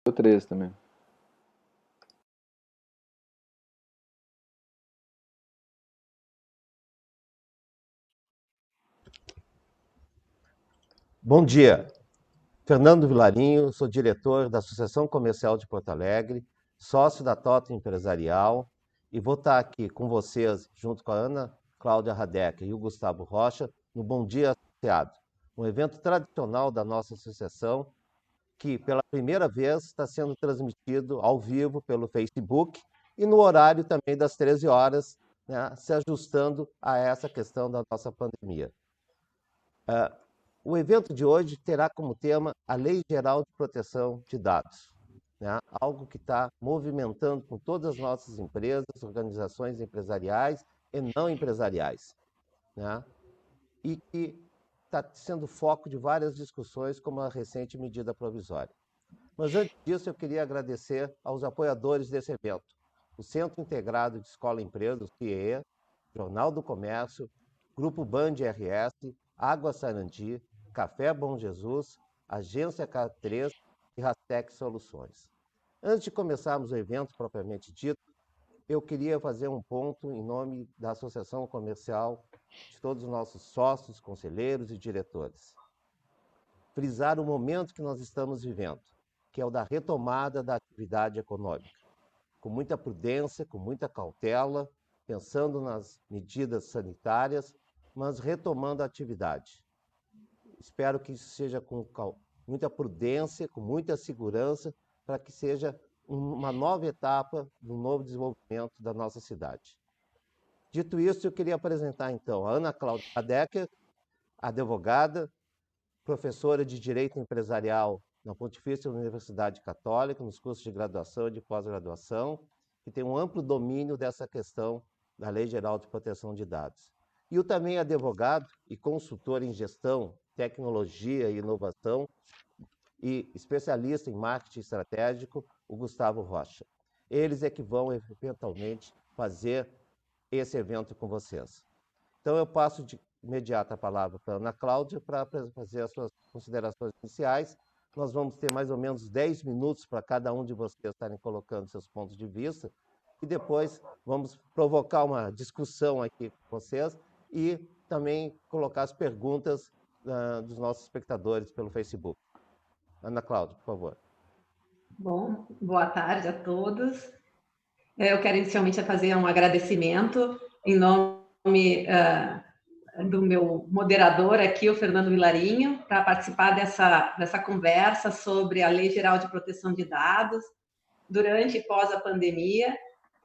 O 3 também. Bom dia, Fernando Vilarinho, sou diretor da Associação Comercial de Porto Alegre, sócio da Tota Empresarial e vou estar aqui com vocês, junto com a Ana Cláudia Radecker e o Gustavo Rocha, no Bom Dia Associado, um evento tradicional da nossa associação que, pela primeira vez, está sendo transmitido ao vivo pelo Facebook e no horário também das 13 horas, né, se ajustando a essa questão da nossa pandemia. O evento de hoje terá como tema a Lei Geral de Proteção de Dados, né? Algo que está movimentando com todas as nossas empresas, organizações empresariais e não empresariais, né? E que está sendo foco de várias discussões, como a recente medida provisória. Mas antes disso, eu queria agradecer aos apoiadores desse evento, o Centro Integrado de Escola e Empresa, o CIEE, Jornal do Comércio, Grupo Band RS, Água Sarandi, Café Bom Jesus, Agência K3 e Rastec Soluções. Antes de começarmos o evento propriamente dito, eu queria fazer um ponto em nome da Associação Comercial, de todos os nossos sócios, conselheiros e diretores. Frisar o momento que nós estamos vivendo, que é o da retomada da atividade econômica, com muita prudência, com muita cautela, pensando nas medidas sanitárias, mas retomando a atividade. Espero que isso seja com muita prudência, com muita segurança, para que seja uma nova etapa do novo desenvolvimento da nossa cidade. Dito isso, eu queria apresentar, então, a Ana Cláudia Radecker, advogada, professora de Direito Empresarial na Pontifícia Universidade Católica, nos cursos de graduação e de pós-graduação, que tem um amplo domínio dessa questão da Lei Geral de Proteção de Dados. E o também advogado e consultor em gestão, tecnologia e inovação e especialista em marketing estratégico, o Gustavo Rocha. Eles é que vão, eventualmente, fazer esse evento com vocês. Então, eu passo de imediato a palavra para a Ana Cláudia para fazer as suas considerações iniciais. Nós vamos ter mais ou menos 10 minutos para cada um de vocês estarem colocando seus pontos de vista e depois vamos provocar uma discussão aqui com vocês e também colocar as perguntas dos nossos espectadores pelo Facebook. Ana Cláudia, por favor. Bom, boa tarde a todos. Eu quero inicialmente fazer um agradecimento em nome do meu moderador aqui, o Fernando Vilarinho, para participar dessa conversa sobre a Lei Geral de Proteção de Dados durante e pós a pandemia.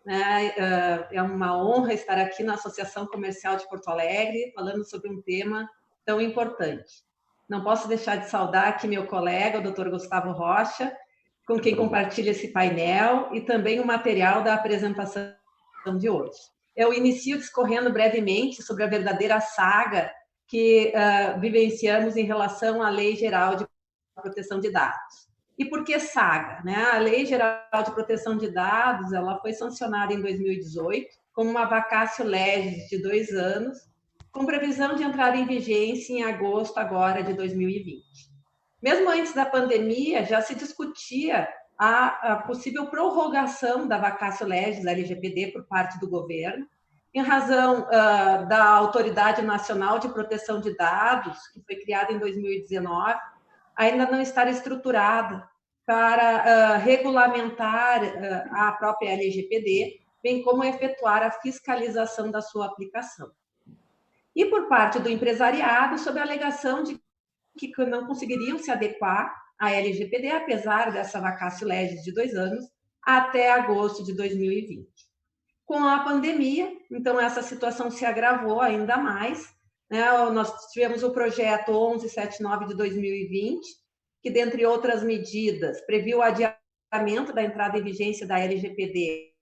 É uma honra estar aqui na Associação Comercial de Porto Alegre, falando sobre um tema tão importante. Não posso deixar de saudar aqui meu colega, o Dr. Gustavo Rocha, com quem compartilho esse painel e também o material da apresentação de hoje. Eu inicio discorrendo brevemente sobre a verdadeira saga que vivenciamos em relação à Lei Geral de Proteção de Dados. E por que saga? A Lei Geral de Proteção de Dados ela foi sancionada em 2018 como uma vacatio legis de 2 anos, com previsão de entrar em vigência em agosto agora de 2020. Mesmo antes da pandemia, já se discutia a possível prorrogação da vacatio legis da LGPD por parte do governo, em razão da Autoridade Nacional de Proteção de Dados, que foi criada em 2019, ainda não estar estruturada para regulamentar a própria LGPD, bem como efetuar a fiscalização da sua aplicação. E por parte do empresariado, sob a alegação de que não conseguiriam se adequar à LGPD, apesar dessa vacatio legis de 2 anos, até agosto de 2020. Com a pandemia, então, essa situação se agravou ainda mais. Nós tivemos o projeto 1179 de 2020, que, dentre outras medidas, previu o adiamento da entrada em vigência da LGPD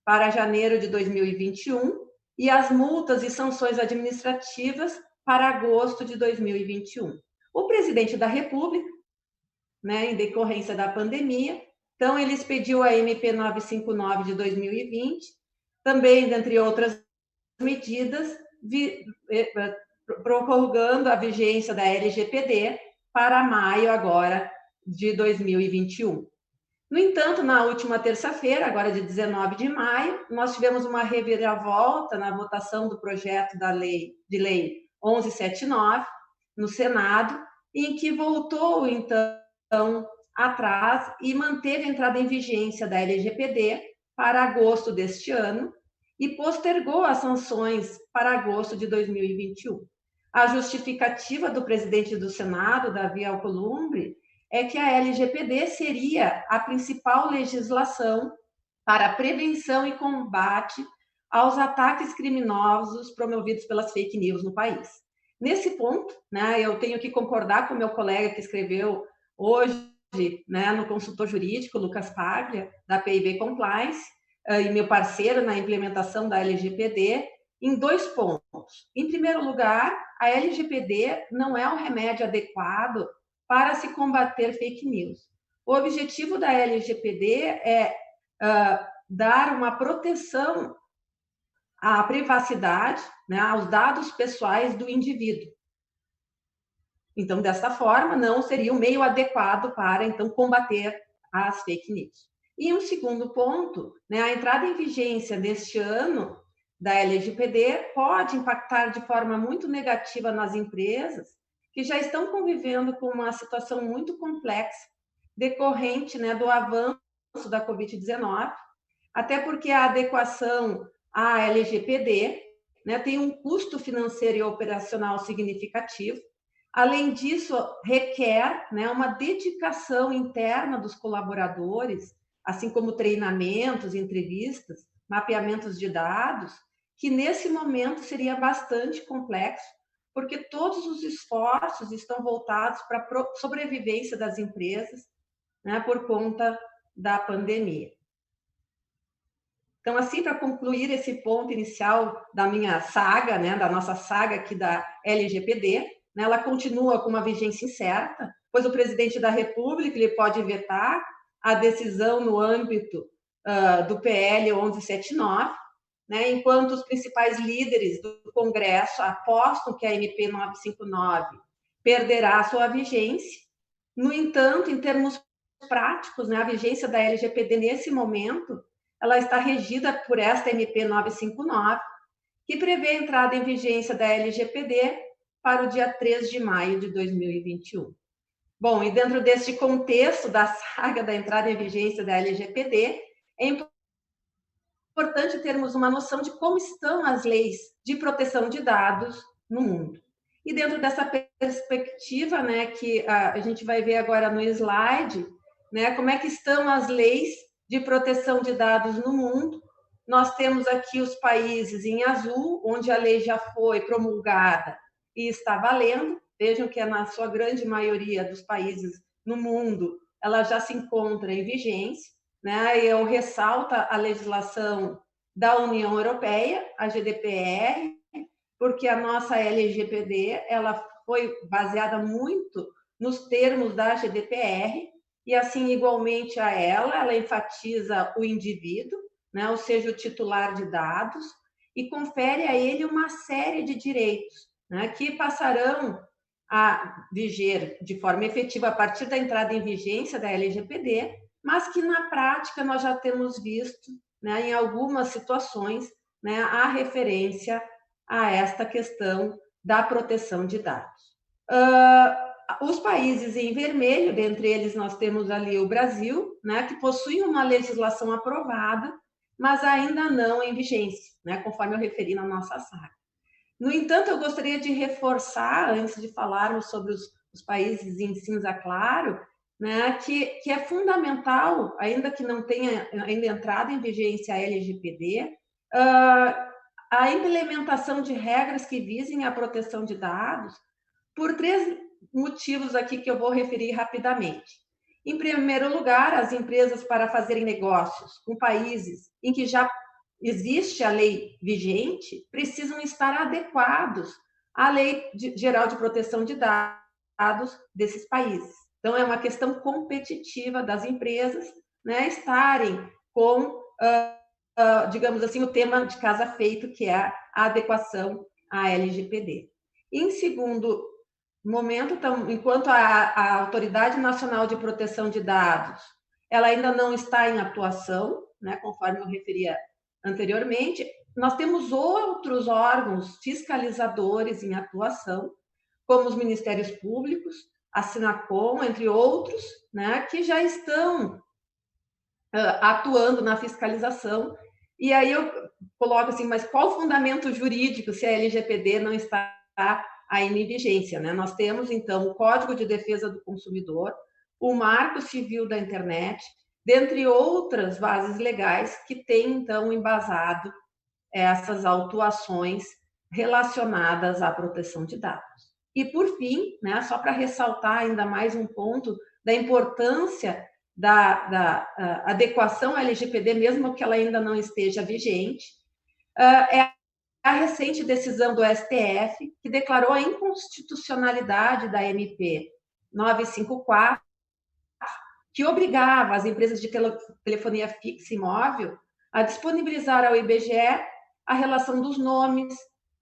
para janeiro de 2021 e as multas e sanções administrativas para agosto de 2021. O presidente da República, em decorrência da pandemia, então ele expediu a MP 959 de 2020, também, dentre outras medidas, prorrogando a vigência da LGPD para maio agora de 2021. No entanto, na última terça-feira, agora de 19 de maio, nós tivemos uma reviravolta na votação do projeto de lei 1179 no Senado, em que voltou, então, atrás e manteve a entrada em vigência da LGPD para agosto deste ano e postergou as sanções para agosto de 2021. A justificativa do presidente do Senado, Davi Alcolumbre, é que a LGPD seria a principal legislação para a prevenção e combate aos ataques criminosos promovidos pelas fake news no país. Nesse ponto, né, eu tenho que concordar com o meu colega que escreveu hoje, né, no consultor jurídico, Lucas Paglia, da PIB Compliance, e meu parceiro na implementação da LGPD, em 2 pontos. Em primeiro lugar, a LGPD não é um remédio adequado para se combater fake news. O objetivo da LGPD é dar uma proteção à privacidade, né, aos dados pessoais do indivíduo. Então, desta forma, não seria o meio adequado para, então, combater as fake news. E um segundo ponto, né, a entrada em vigência deste ano da LGPD pode impactar de forma muito negativa nas empresas que já estão convivendo com uma situação muito complexa decorrente, né, do avanço da Covid-19, até porque a adequação à LGPD, né, tem um custo financeiro e operacional significativo. Além disso, requer, né, uma dedicação interna dos colaboradores, assim como treinamentos, entrevistas, mapeamentos de dados, que nesse momento seria bastante complexo, porque todos os esforços estão voltados para a sobrevivência das empresas, né, por conta da pandemia. Então, assim, para concluir esse ponto inicial da minha saga, né, da nossa saga aqui da LGPD, né, ela continua com uma vigência incerta, pois o presidente da República ele pode vetar a decisão no âmbito do PL 1179, né, enquanto os principais líderes do Congresso apostam que a MP 959 perderá a sua vigência. No entanto, em termos práticos, né, a vigência da LGPD nesse momento, ela está regida por esta MP 959, que prevê a entrada em vigência da LGPD para o dia 3 de maio de 2021. Bom, e dentro deste contexto da saga da entrada em vigência da LGPD, é importante termos uma noção de como estão as leis de proteção de dados no mundo. E dentro dessa perspectiva, né, que a gente vai ver agora no slide, né, como é que estão as leis de proteção de dados no mundo. Nós temos aqui os países em azul, onde a lei já foi promulgada e está valendo. Vejam que na sua grande maioria dos países no mundo, ela já se encontra em vigência, né? Eu ressalto a legislação da União Europeia, a GDPR, porque a nossa LGPD ela foi baseada muito nos termos da GDPR, e assim, igualmente a ela enfatiza o indivíduo, né? Ou seja, o titular de dados, e confere a ele uma série de direitos, né? Que passarão a viger de forma efetiva a partir da entrada em vigência da LGPD, mas que na prática nós já temos visto, né, em algumas situações, né, a referência a esta questão da proteção de dados. Os países em vermelho, dentre eles nós temos ali o Brasil, né, que possui uma legislação aprovada, mas ainda não em vigência, né, conforme eu referi na nossa saga. No entanto, eu gostaria de reforçar, antes de falarmos sobre os países em cinza claro, né, que é fundamental, ainda que não tenha ainda entrado em vigência a LGPD, a implementação de regras que visem a proteção de dados por 3 motivos aqui que eu vou referir rapidamente. Em primeiro lugar, as empresas, para fazerem negócios com países em que já existe a lei vigente, precisam estar adequados à Lei Geral de Proteção de Dados desses países. Então, é uma questão competitiva das empresas, né, estarem com, digamos assim, o tema de casa feito, que é a adequação à LGPD. Em segundo momento, então, enquanto a Autoridade Nacional de Proteção de Dados ela ainda não está em atuação, né, conforme eu referia anteriormente. Nós temos outros órgãos fiscalizadores em atuação, como os Ministérios Públicos, a Sinacom, entre outros, né, que já estão atuando na fiscalização. E aí eu coloco assim, mas qual o fundamento jurídico se a LGPD não está ainda em vigência, né? Nós temos, então, o Código de Defesa do Consumidor, o Marco Civil da Internet, dentre outras bases legais que têm, então, embasado essas autuações relacionadas à proteção de dados. E, por fim, né, só para ressaltar ainda mais um ponto da importância da adequação à LGPD, mesmo que ela ainda não esteja vigente, é a recente decisão do STF, que declarou a inconstitucionalidade da MP 954, que obrigava as empresas de telefonia fixa e móvel a disponibilizar ao IBGE a relação dos nomes,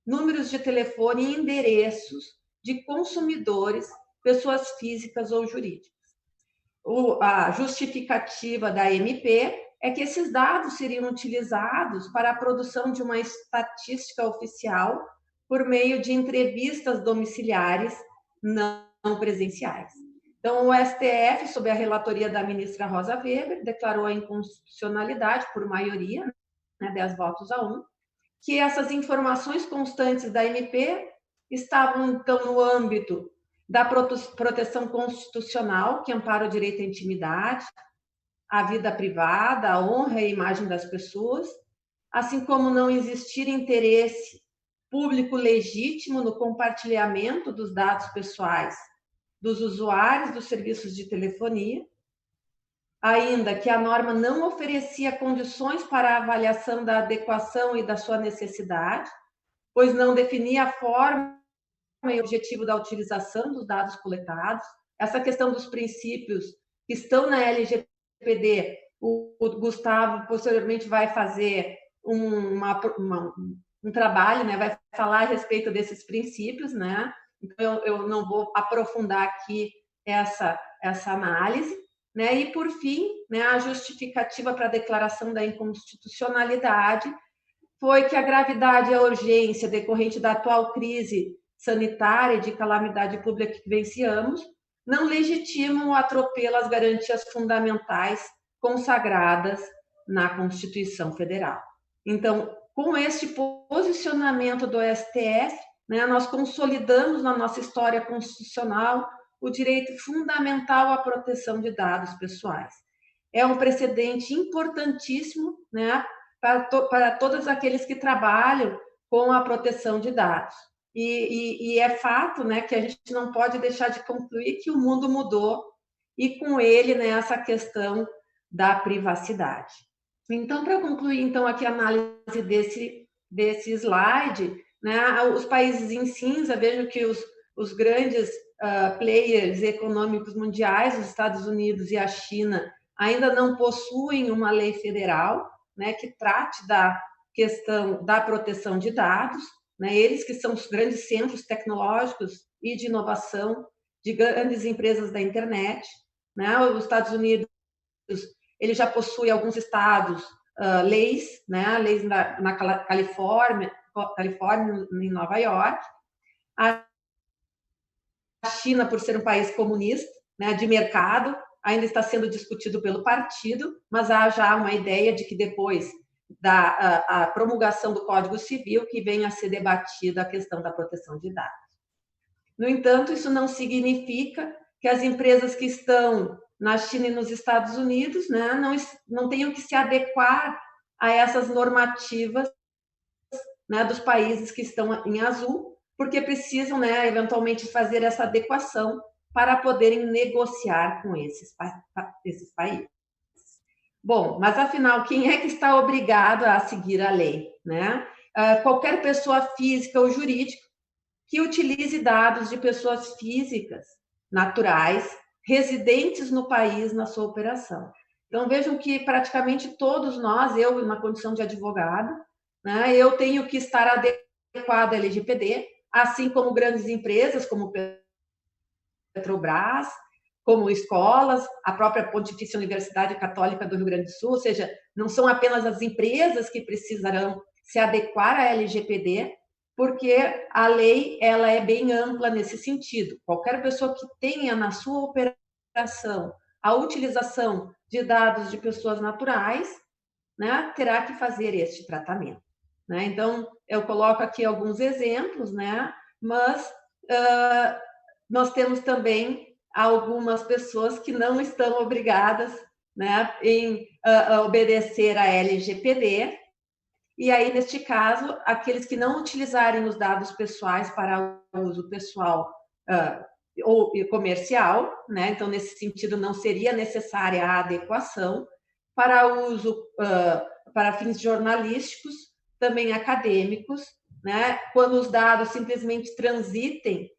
números de telefone e endereços de consumidores, pessoas físicas ou jurídicas. A justificativa da MP é que esses dados seriam utilizados para a produção de uma estatística oficial por meio de entrevistas domiciliares não presenciais. Então, o STF, sob a relatoria da ministra Rosa Weber, declarou a inconstitucionalidade por maioria, né, 10 votos a 1, que essas informações constantes da MP estavam, então, no âmbito da proteção constitucional, que ampara o direito à intimidade, à vida privada, à honra e à imagem das pessoas, assim como não existir interesse público legítimo no compartilhamento dos dados pessoais dos usuários dos serviços de telefonia, ainda que a norma não oferecia condições para a avaliação da adequação e da sua necessidade, pois não definia a forma e objetivo da utilização dos dados coletados. Essa questão dos princípios que estão na LGPD, o Gustavo posteriormente vai fazer um trabalho, né, vai falar a respeito desses princípios, né? Então eu não vou aprofundar aqui essa análise, né? E por fim, né, a justificativa para a declaração da inconstitucionalidade foi que a gravidade e a urgência decorrente da atual crise sanitária e de calamidade pública que vivenciamos não legitimam o atropelo às garantias fundamentais consagradas na Constituição Federal. Então, com este posicionamento do STF, né, nós consolidamos na nossa história constitucional o direito fundamental à proteção de dados pessoais. É um precedente importantíssimo, né, para todos aqueles que trabalham com a proteção de dados. E é fato, né, que a gente não pode deixar de concluir que o mundo mudou e com ele, né, essa questão da privacidade. Então, para concluir então aqui a análise desse slide, né, os países em cinza, vejo que os grandes players econômicos mundiais, os Estados Unidos e a China, ainda não possuem uma lei federal, né, que trate da questão da proteção de dados, né, eles que são os grandes centros tecnológicos e de inovação de grandes empresas da internet, né, os Estados Unidos, ele já possui alguns estados, leis, né, leis na Califórnia, em Nova York, a China, por ser um país comunista, né, de mercado, ainda está sendo discutido pelo partido, mas há já uma ideia de que depois da promulgação do Código Civil que venha a ser debatida a questão da proteção de dados. No entanto, isso não significa que as empresas que estão na China e nos Estados Unidos, né, não tenham que se adequar a essas normativas, né, dos países que estão em azul, porque precisam, né, eventualmente fazer essa adequação para poderem negociar com esses países. Bom, mas afinal, quem é que está obrigado a seguir a lei, né? Qualquer pessoa física ou jurídica que utilize dados de pessoas físicas, naturais, residentes no país na sua operação. Então, vejam que praticamente todos nós, eu na condição de advogada, né, eu tenho que estar adequado à LGPD, assim como grandes empresas, como Petrobras, como escolas, a própria Pontifícia Universidade Católica do Rio Grande do Sul, ou seja, não são apenas as empresas que precisarão se adequar à LGPD, porque a lei ela é bem ampla nesse sentido. Qualquer pessoa que tenha na sua operação a utilização de dados de pessoas naturais, né, terá que fazer este tratamento. Né? Então, eu coloco aqui alguns exemplos, né, mas nós temos também algumas pessoas que não estão obrigadas, né, em obedecer a LGPD, e aí, neste caso, aqueles que não utilizarem os dados pessoais para uso pessoal ou comercial, né? Então, nesse sentido, não seria necessária a adequação para uso para fins jornalísticos, também acadêmicos, né? Quando os dados simplesmente transitem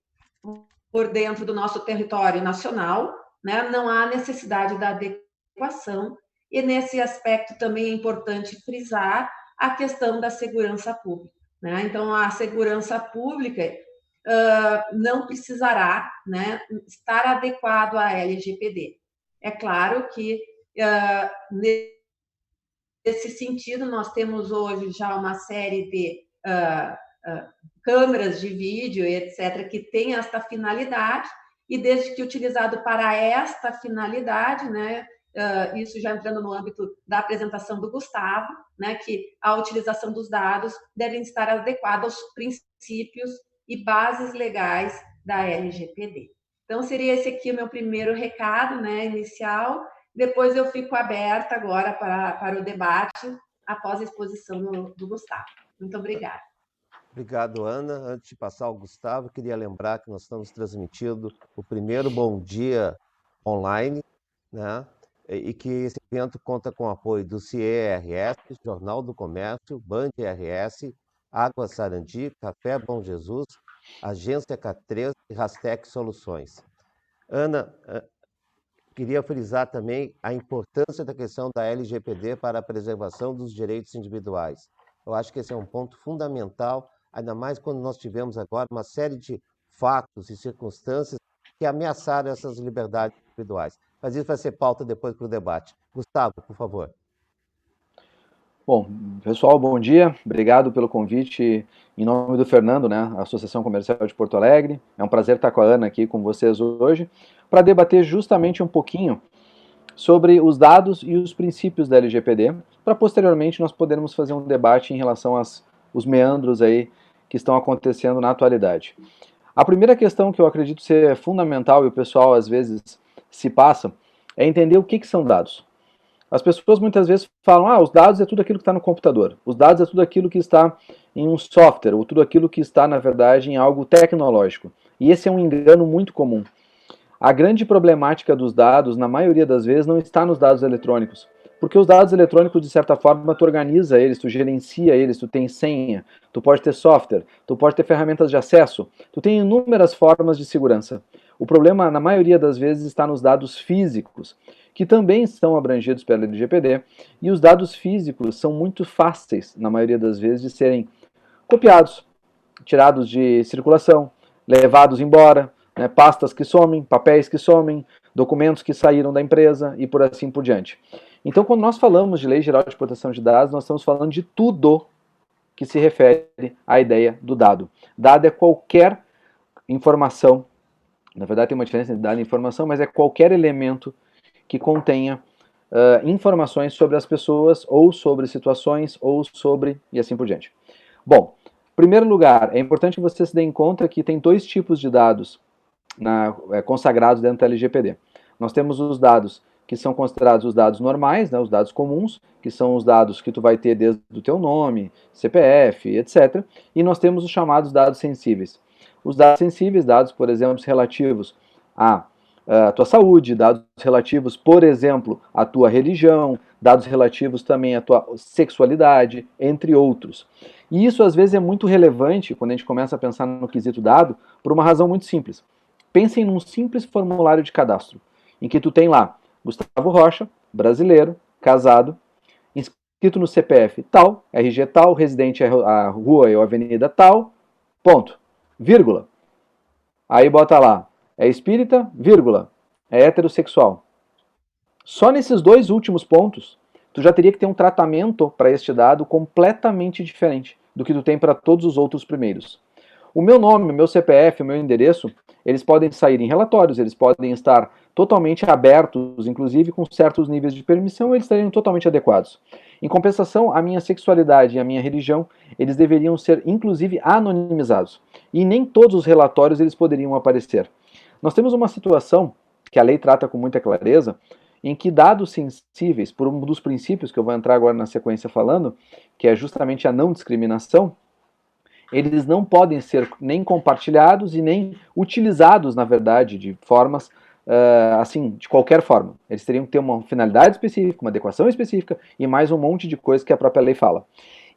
por dentro do nosso território nacional, né? Não há necessidade da adequação, e nesse aspecto também é importante frisar a questão da segurança pública. Né? Então, a segurança pública não precisará, né, estar adequado à LGPD. É claro que, nesse sentido, nós temos hoje já uma série de câmeras de vídeo, etc., que tem esta finalidade, e desde que utilizado para esta finalidade, né, isso já entrando no âmbito da apresentação do Gustavo, né, que a utilização dos dados devem estar adequada aos princípios e bases legais da LGPD. Então, seria esse aqui o meu primeiro recado, né, inicial. Depois eu fico aberta agora para o debate após a exposição do Gustavo. Muito obrigada. Obrigado, Ana. Antes de passar ao Gustavo, queria lembrar que nós estamos transmitindo o primeiro Bom Dia online, né? E que esse evento conta com o apoio do CIE-RS, Jornal do Comércio, Band RS, Água Sarandi, Café Bom Jesus, Agência K3 e Rastec Soluções. Ana, queria frisar também a importância da questão da LGPD para a preservação dos direitos individuais. Eu acho que esse é um ponto fundamental, ainda mais quando nós tivemos agora uma série de fatos e circunstâncias que ameaçaram essas liberdades individuais. Mas isso vai ser pauta depois para o debate. Gustavo, por favor. Bom, pessoal, bom dia. Obrigado pelo convite em nome do Fernando, né, Associação Comercial de Porto Alegre. É um prazer estar com a Ana aqui com vocês hoje para debater justamente um pouquinho sobre os dados e os princípios da LGPD, para posteriormente nós podermos fazer um debate em relação aos meandros aí que estão acontecendo na atualidade. A primeira questão que eu acredito ser fundamental e o pessoal às vezes se passa é entender o que são dados. As pessoas muitas vezes falam, os dados é tudo aquilo que está no computador, os dados é tudo aquilo que está em um software, ou tudo aquilo que está, na verdade, em algo tecnológico. E esse é um engano muito comum. A grande problemática dos dados, na maioria das vezes, não está nos dados eletrônicos. Porque os dados eletrônicos, de certa forma, tu organiza eles, tu gerencia eles, tu tem senha, tu pode ter software, tu pode ter ferramentas de acesso, tu tem inúmeras formas de segurança. O problema, na maioria das vezes, está nos dados físicos, que também são abrangidos pela LGPD, e os dados físicos são muito fáceis, na maioria das vezes, de serem copiados, tirados de circulação, levados embora, né, pastas que somem, papéis que somem, documentos que saíram da empresa e por assim por diante. Então, quando nós falamos de Lei Geral de Proteção de Dados, nós estamos falando de tudo que se refere à ideia do dado. Dado é qualquer informação, na verdade tem uma diferença entre dado e informação, mas é qualquer elemento que contenha informações sobre as pessoas, ou sobre situações, ou sobre, e assim por diante. Bom, em primeiro lugar, é importante que você se dê em conta que tem dois tipos de dados consagrados dentro da LGPD. Nós temos os dados que são considerados os dados normais, né, os dados comuns, que são os dados que tu vai ter desde o teu nome, CPF, etc. E nós temos os chamados dados sensíveis. Os dados sensíveis, dados, por exemplo, relativos à tua saúde, dados relativos, por exemplo, à tua religião, dados relativos também à tua sexualidade, entre outros. E isso, às vezes, é muito relevante quando a gente começa a pensar no quesito dado, por uma razão muito simples. Pensem num simples formulário de cadastro, em que tu tem lá Gustavo Rocha, brasileiro, casado, inscrito no CPF tal, RG tal, residente a rua ou avenida tal, ponto, vírgula. Aí bota lá, é espírita, vírgula, é heterossexual. Só nesses dois últimos pontos, tu já teria que ter um tratamento para este dado completamente diferente do que tu tem para todos os outros primeiros. O meu nome, o meu CPF, o meu endereço, eles podem sair em relatórios, eles podem estar totalmente abertos, inclusive com certos níveis de permissão, eles estariam totalmente adequados. Em compensação, a minha sexualidade e a minha religião, eles deveriam ser, inclusive, anonimizados. E nem todos os relatórios eles poderiam aparecer. Nós temos uma situação que a lei trata com muita clareza, em que dados sensíveis, por um dos princípios que eu vou entrar agora na sequência falando, que é justamente a não discriminação, eles não podem ser nem compartilhados e nem utilizados, na verdade, de formas, assim, de qualquer forma. Eles teriam que ter uma finalidade específica, uma adequação específica e mais um monte de coisa que a própria lei fala.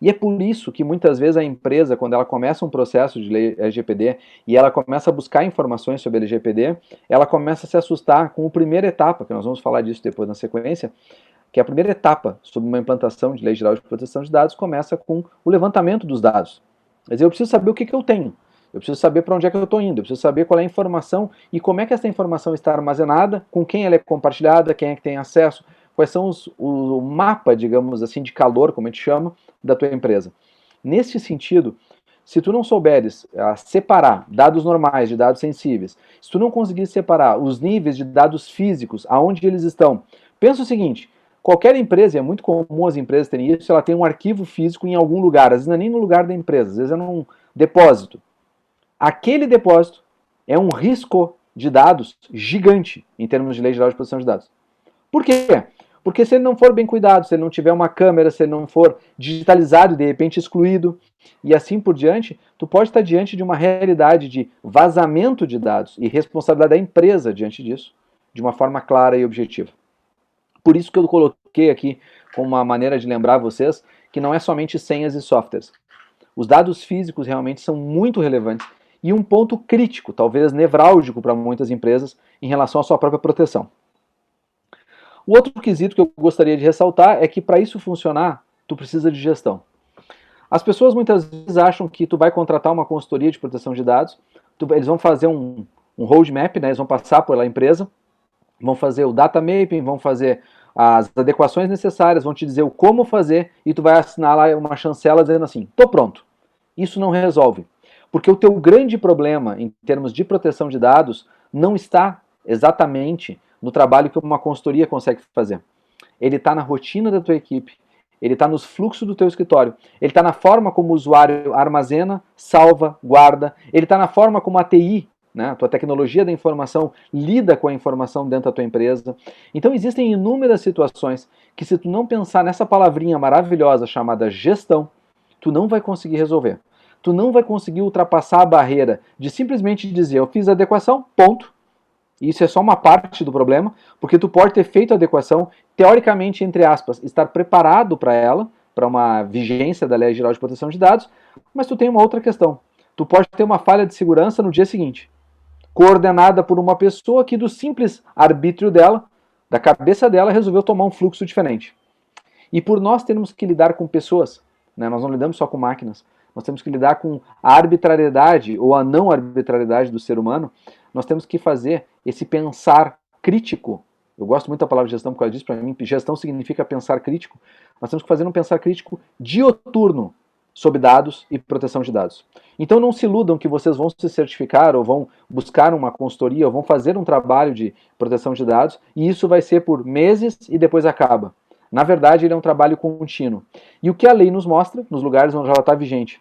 E é por isso que muitas vezes a empresa, quando ela começa um processo de lei LGPD e ela começa a buscar informações sobre LGPD, ela começa a se assustar com a primeira etapa, que nós vamos falar disso depois na sequência, que a primeira etapa sobre uma implantação de lei geral de proteção de dados começa com o levantamento dos dados. Quer dizer, eu preciso saber o que eu tenho, eu preciso saber para onde é que eu estou indo, eu preciso saber qual é a informação e como é que essa informação está armazenada, com quem ela é compartilhada, quem é que tem acesso, quais são o mapa, digamos assim, de calor, como a gente chama, da tua empresa. Neste sentido, se tu não souberes separar dados normais de dados sensíveis, se tu não conseguir separar os níveis de dados físicos, aonde eles estão, pensa o seguinte, qualquer empresa, e é muito comum as empresas terem isso, ela tem um arquivo físico em algum lugar, às vezes não é nem no lugar da empresa, às vezes é num depósito. Aquele depósito é um risco de dados gigante em termos de lei geral de proteção de dados. Por quê? Porque se ele não for bem cuidado, se ele não tiver uma câmera, se ele não for digitalizado e de repente excluído, e assim por diante, tu pode estar diante de uma realidade de vazamento de dados e responsabilidade da empresa diante disso, de uma forma clara e objetiva. Por isso que eu coloquei aqui como uma maneira de lembrar vocês que não é somente senhas e softwares. Os dados físicos realmente são muito relevantes e um ponto crítico, talvez nevrálgico para muitas empresas em relação à sua própria proteção. O outro quesito que eu gostaria de ressaltar é que para isso funcionar, tu precisa de gestão. As pessoas muitas vezes acham que tu vai contratar uma consultoria de proteção de dados, eles vão fazer um roadmap, né, eles vão passar pela empresa, vão fazer o data mapping, vão fazer as adequações necessárias, vão te dizer o como fazer e tu vai assinar lá uma chancela dizendo assim, tô pronto. Isso não resolve, porque o teu grande problema em termos de proteção de dados não está exatamente no trabalho que uma consultoria consegue fazer. Ele está na rotina da tua equipe, ele está nos fluxos do teu escritório, ele está na forma como o usuário armazena, salva, guarda, ele está na forma como a TI, né, a tua tecnologia da informação, lida com a informação dentro da tua empresa. Então existem inúmeras situações que se tu não pensar nessa palavrinha maravilhosa chamada gestão, tu não vai conseguir resolver. Tu não vai conseguir ultrapassar a barreira de simplesmente dizer, eu fiz a adequação, ponto. Isso é só uma parte do problema, porque tu pode ter feito a adequação, teoricamente, entre aspas, estar preparado para ela, para uma vigência da Lei Geral de Proteção de Dados, mas tu tem uma outra questão. Tu pode ter uma falha de segurança no dia seguinte, coordenada por uma pessoa que do simples arbítrio dela, da cabeça dela, resolveu tomar um fluxo diferente. E por nós termos que lidar com pessoas, né, nós não lidamos só com máquinas, nós temos que lidar com a arbitrariedade ou a não arbitrariedade do ser humano, nós temos que fazer esse pensar crítico. Eu gosto muito da palavra gestão por causa disso, para mim gestão significa pensar crítico. Nós temos que fazer um pensar crítico dioturno sobre dados e proteção de dados. Então não se iludam que vocês vão se certificar ou vão buscar uma consultoria ou vão fazer um trabalho de proteção de dados e isso vai ser por meses e depois acaba. Na verdade, ele é um trabalho contínuo. E o que a lei nos mostra, nos lugares onde ela está vigente,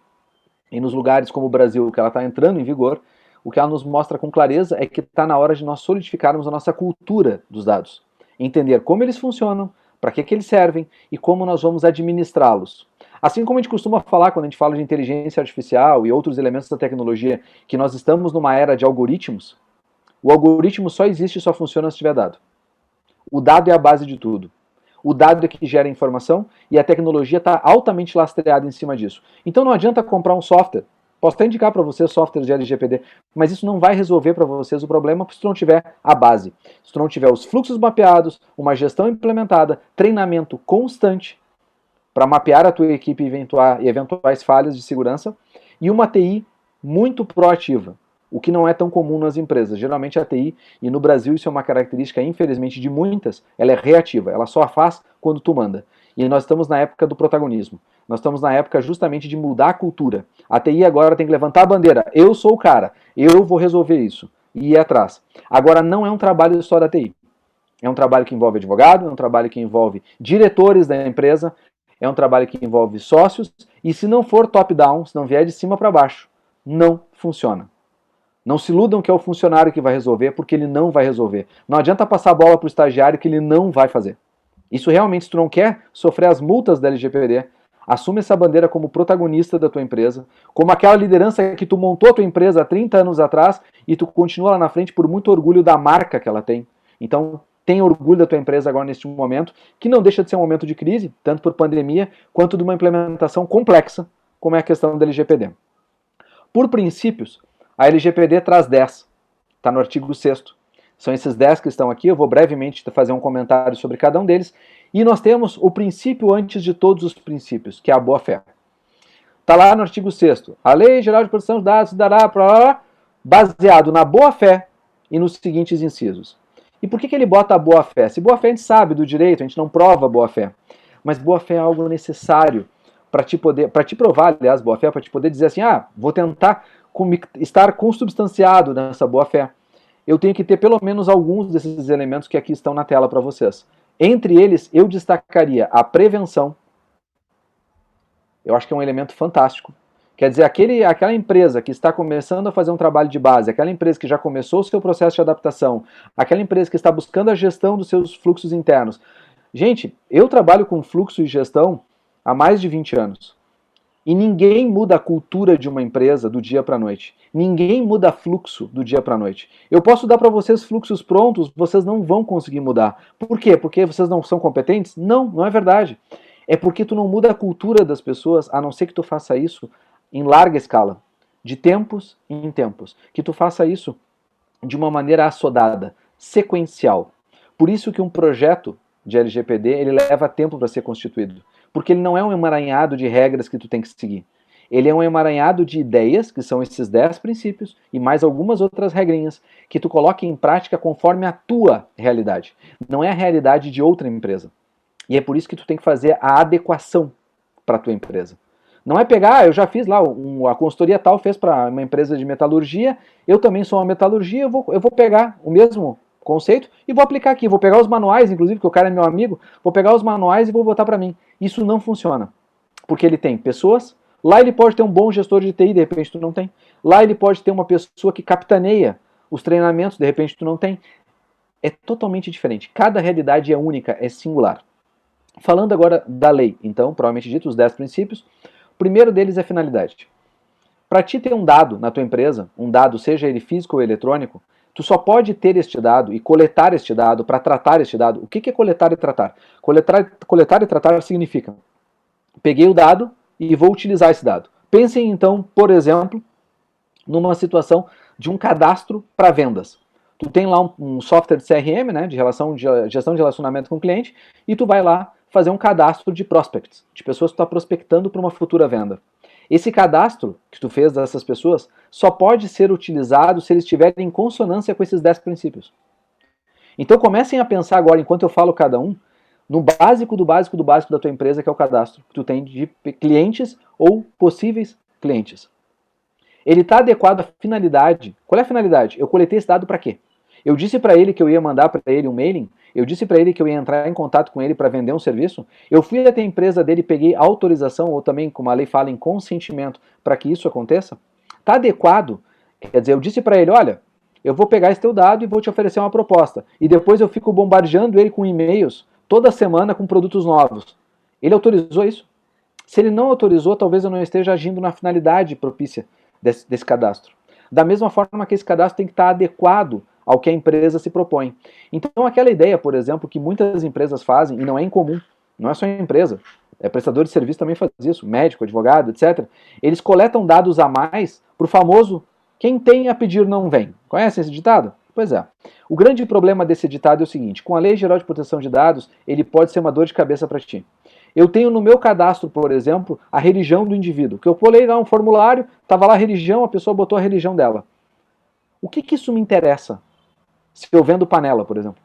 e nos lugares como o Brasil, que ela está entrando em vigor, o que ela nos mostra com clareza é que está na hora de nós solidificarmos a nossa cultura dos dados. Entender como eles funcionam, para que eles servem e como nós vamos administrá-los. Assim como a gente costuma falar quando a gente fala de inteligência artificial e outros elementos da tecnologia, que nós estamos numa era de algoritmos, o algoritmo só existe e só funciona se tiver dado. O dado é a base de tudo. O dado é que gera informação e a tecnologia está altamente lastreada em cima disso. Então não adianta comprar um software. Posso até indicar para vocês softwares de LGPD, mas isso não vai resolver para vocês o problema se tu não tiver a base. Se tu não tiver os fluxos mapeados, uma gestão implementada, treinamento constante para mapear a tua equipe e eventuais falhas de segurança e uma TI muito proativa. o que não é tão comum nas empresas. Geralmente a TI, e no Brasil isso é uma característica, infelizmente, de muitas, ela é reativa, ela só faz quando tu manda. E nós estamos na época do protagonismo. Nós estamos na época justamente de mudar a cultura. A TI agora tem que levantar a bandeira. Eu sou o cara, eu vou resolver isso. E ir atrás. Agora, não é um trabalho só da TI. É um trabalho que envolve advogado, é um trabalho que envolve diretores da empresa, é um trabalho que envolve sócios, e se não for top-down, se não vier de cima para baixo, não funciona. Não se iludam que é o funcionário que vai resolver, porque ele não vai resolver. Não adianta passar a bola para o estagiário que ele não vai fazer. Isso realmente, se tu não quer sofrer as multas da LGPD, assume essa bandeira como protagonista da tua empresa, como aquela liderança que tu montou a tua empresa há 30 anos atrás e tu continua lá na frente por muito orgulho da marca que ela tem. Então, tenha orgulho da tua empresa agora neste momento, que não deixa de ser um momento de crise, tanto por pandemia, quanto de uma implementação complexa, como é a questão da LGPD. Por princípios, a LGPD traz 10, está no artigo 6º. São esses 10 que estão aqui, eu vou brevemente fazer um comentário sobre cada um deles, e nós temos o princípio antes de todos os princípios, que é a boa-fé. Está lá no artigo 6º. A Lei Geral de Proteção de Dados dará baseado na boa-fé e nos seguintes incisos. E por que ele bota a boa-fé? Se boa-fé a gente sabe do direito, a gente não prova boa-fé. Mas boa-fé é algo necessário para te provar, aliás, boa-fé, para te poder dizer assim, vou tentar estar consubstanciado nessa boa-fé. Eu tenho que ter pelo menos alguns desses elementos que aqui estão na tela para vocês. Entre eles, eu destacaria a prevenção. Eu acho que é um elemento fantástico. Quer dizer, aquela empresa que está começando a fazer um trabalho de base, aquela empresa que já começou o seu processo de adaptação, aquela empresa que está buscando a gestão dos seus fluxos internos. Gente, eu trabalho com fluxo e gestão há mais de 20 anos. E ninguém muda a cultura de uma empresa do dia para a noite. Ninguém muda fluxo do dia para a noite. Eu posso dar para vocês fluxos prontos, vocês não vão conseguir mudar. Por quê? Porque vocês não são competentes? Não, não é verdade. É porque tu não muda a cultura das pessoas, a não ser que tu faça isso em larga escala, de tempos em tempos. Que tu faça isso de uma maneira assodada, sequencial. Por isso que um projeto de LGPD, ele leva tempo para ser constituído. Porque ele não é um emaranhado de regras que tu tem que seguir. Ele é um emaranhado de ideias, que são esses 10 princípios, e mais algumas outras regrinhas, que tu coloca em prática conforme a tua realidade. Não é a realidade de outra empresa. E é por isso que tu tem que fazer a adequação para a tua empresa. Não é pegar, eu já fiz lá, a consultoria tal fez para uma empresa de metalurgia, eu também sou uma metalurgia, eu vou pegar o mesmo conceito e vou aplicar aqui. Vou pegar os manuais, inclusive, que o cara é meu amigo, vou pegar os manuais e vou botar para mim. Isso não funciona. Porque ele tem pessoas, lá ele pode ter um bom gestor de TI, de repente tu não tem. Lá ele pode ter uma pessoa que capitaneia os treinamentos, de repente tu não tem. É totalmente diferente. Cada realidade é única, é singular. Falando agora da lei, então, provavelmente dito, os 10 princípios. O primeiro deles é finalidade. Para ti ter um dado na tua empresa, um dado, seja ele físico ou eletrônico, tu só pode ter este dado e coletar este dado para tratar este dado. O que é coletar e tratar? Coletar e tratar significa, peguei o dado e vou utilizar esse dado. Pensem então, por exemplo, numa situação de um cadastro para vendas. Tu tem lá um software de CRM, né, de gestão de relacionamento com o cliente, e tu vai lá fazer um cadastro de prospects, de pessoas que tu está prospectando para uma futura venda. Esse cadastro que tu fez dessas pessoas só pode ser utilizado se eles estiverem em consonância com esses 10 princípios. Então comecem a pensar agora, enquanto eu falo cada um, no básico do básico do básico da tua empresa, que é o cadastro que tu tem de clientes ou possíveis clientes. Ele está adequado à finalidade. Qual é a finalidade? Eu coletei esse dado para quê? Eu disse para ele que eu ia mandar para ele um mailing? Eu disse para ele que eu ia entrar em contato com ele para vender um serviço? Eu fui até a empresa dele e peguei autorização, ou também, como a lei fala, em consentimento, para que isso aconteça? Está adequado? Quer dizer, eu disse para ele, olha, eu vou pegar esse teu dado e vou te oferecer uma proposta. E depois eu fico bombardeando ele com e-mails toda semana com produtos novos. Ele autorizou isso? Se ele não autorizou, talvez eu não esteja agindo na finalidade propícia desse cadastro. Da mesma forma que esse cadastro tem que estar adequado ao que a empresa se propõe. Então aquela ideia, por exemplo, que muitas empresas fazem, e não é incomum, não é só empresa, prestador de serviço também faz isso, médico, advogado, etc. Eles coletam dados a mais para o famoso quem tem a pedir não vem. Conhece esse ditado? Pois é. O grande problema desse ditado é o seguinte, com a Lei Geral de Proteção de Dados, ele pode ser uma dor de cabeça para ti. Eu tenho no meu cadastro, por exemplo, a religião do indivíduo, que eu pulei lá um formulário, estava lá a religião, a pessoa botou a religião dela. O que isso me interessa se eu vendo panela, por exemplo?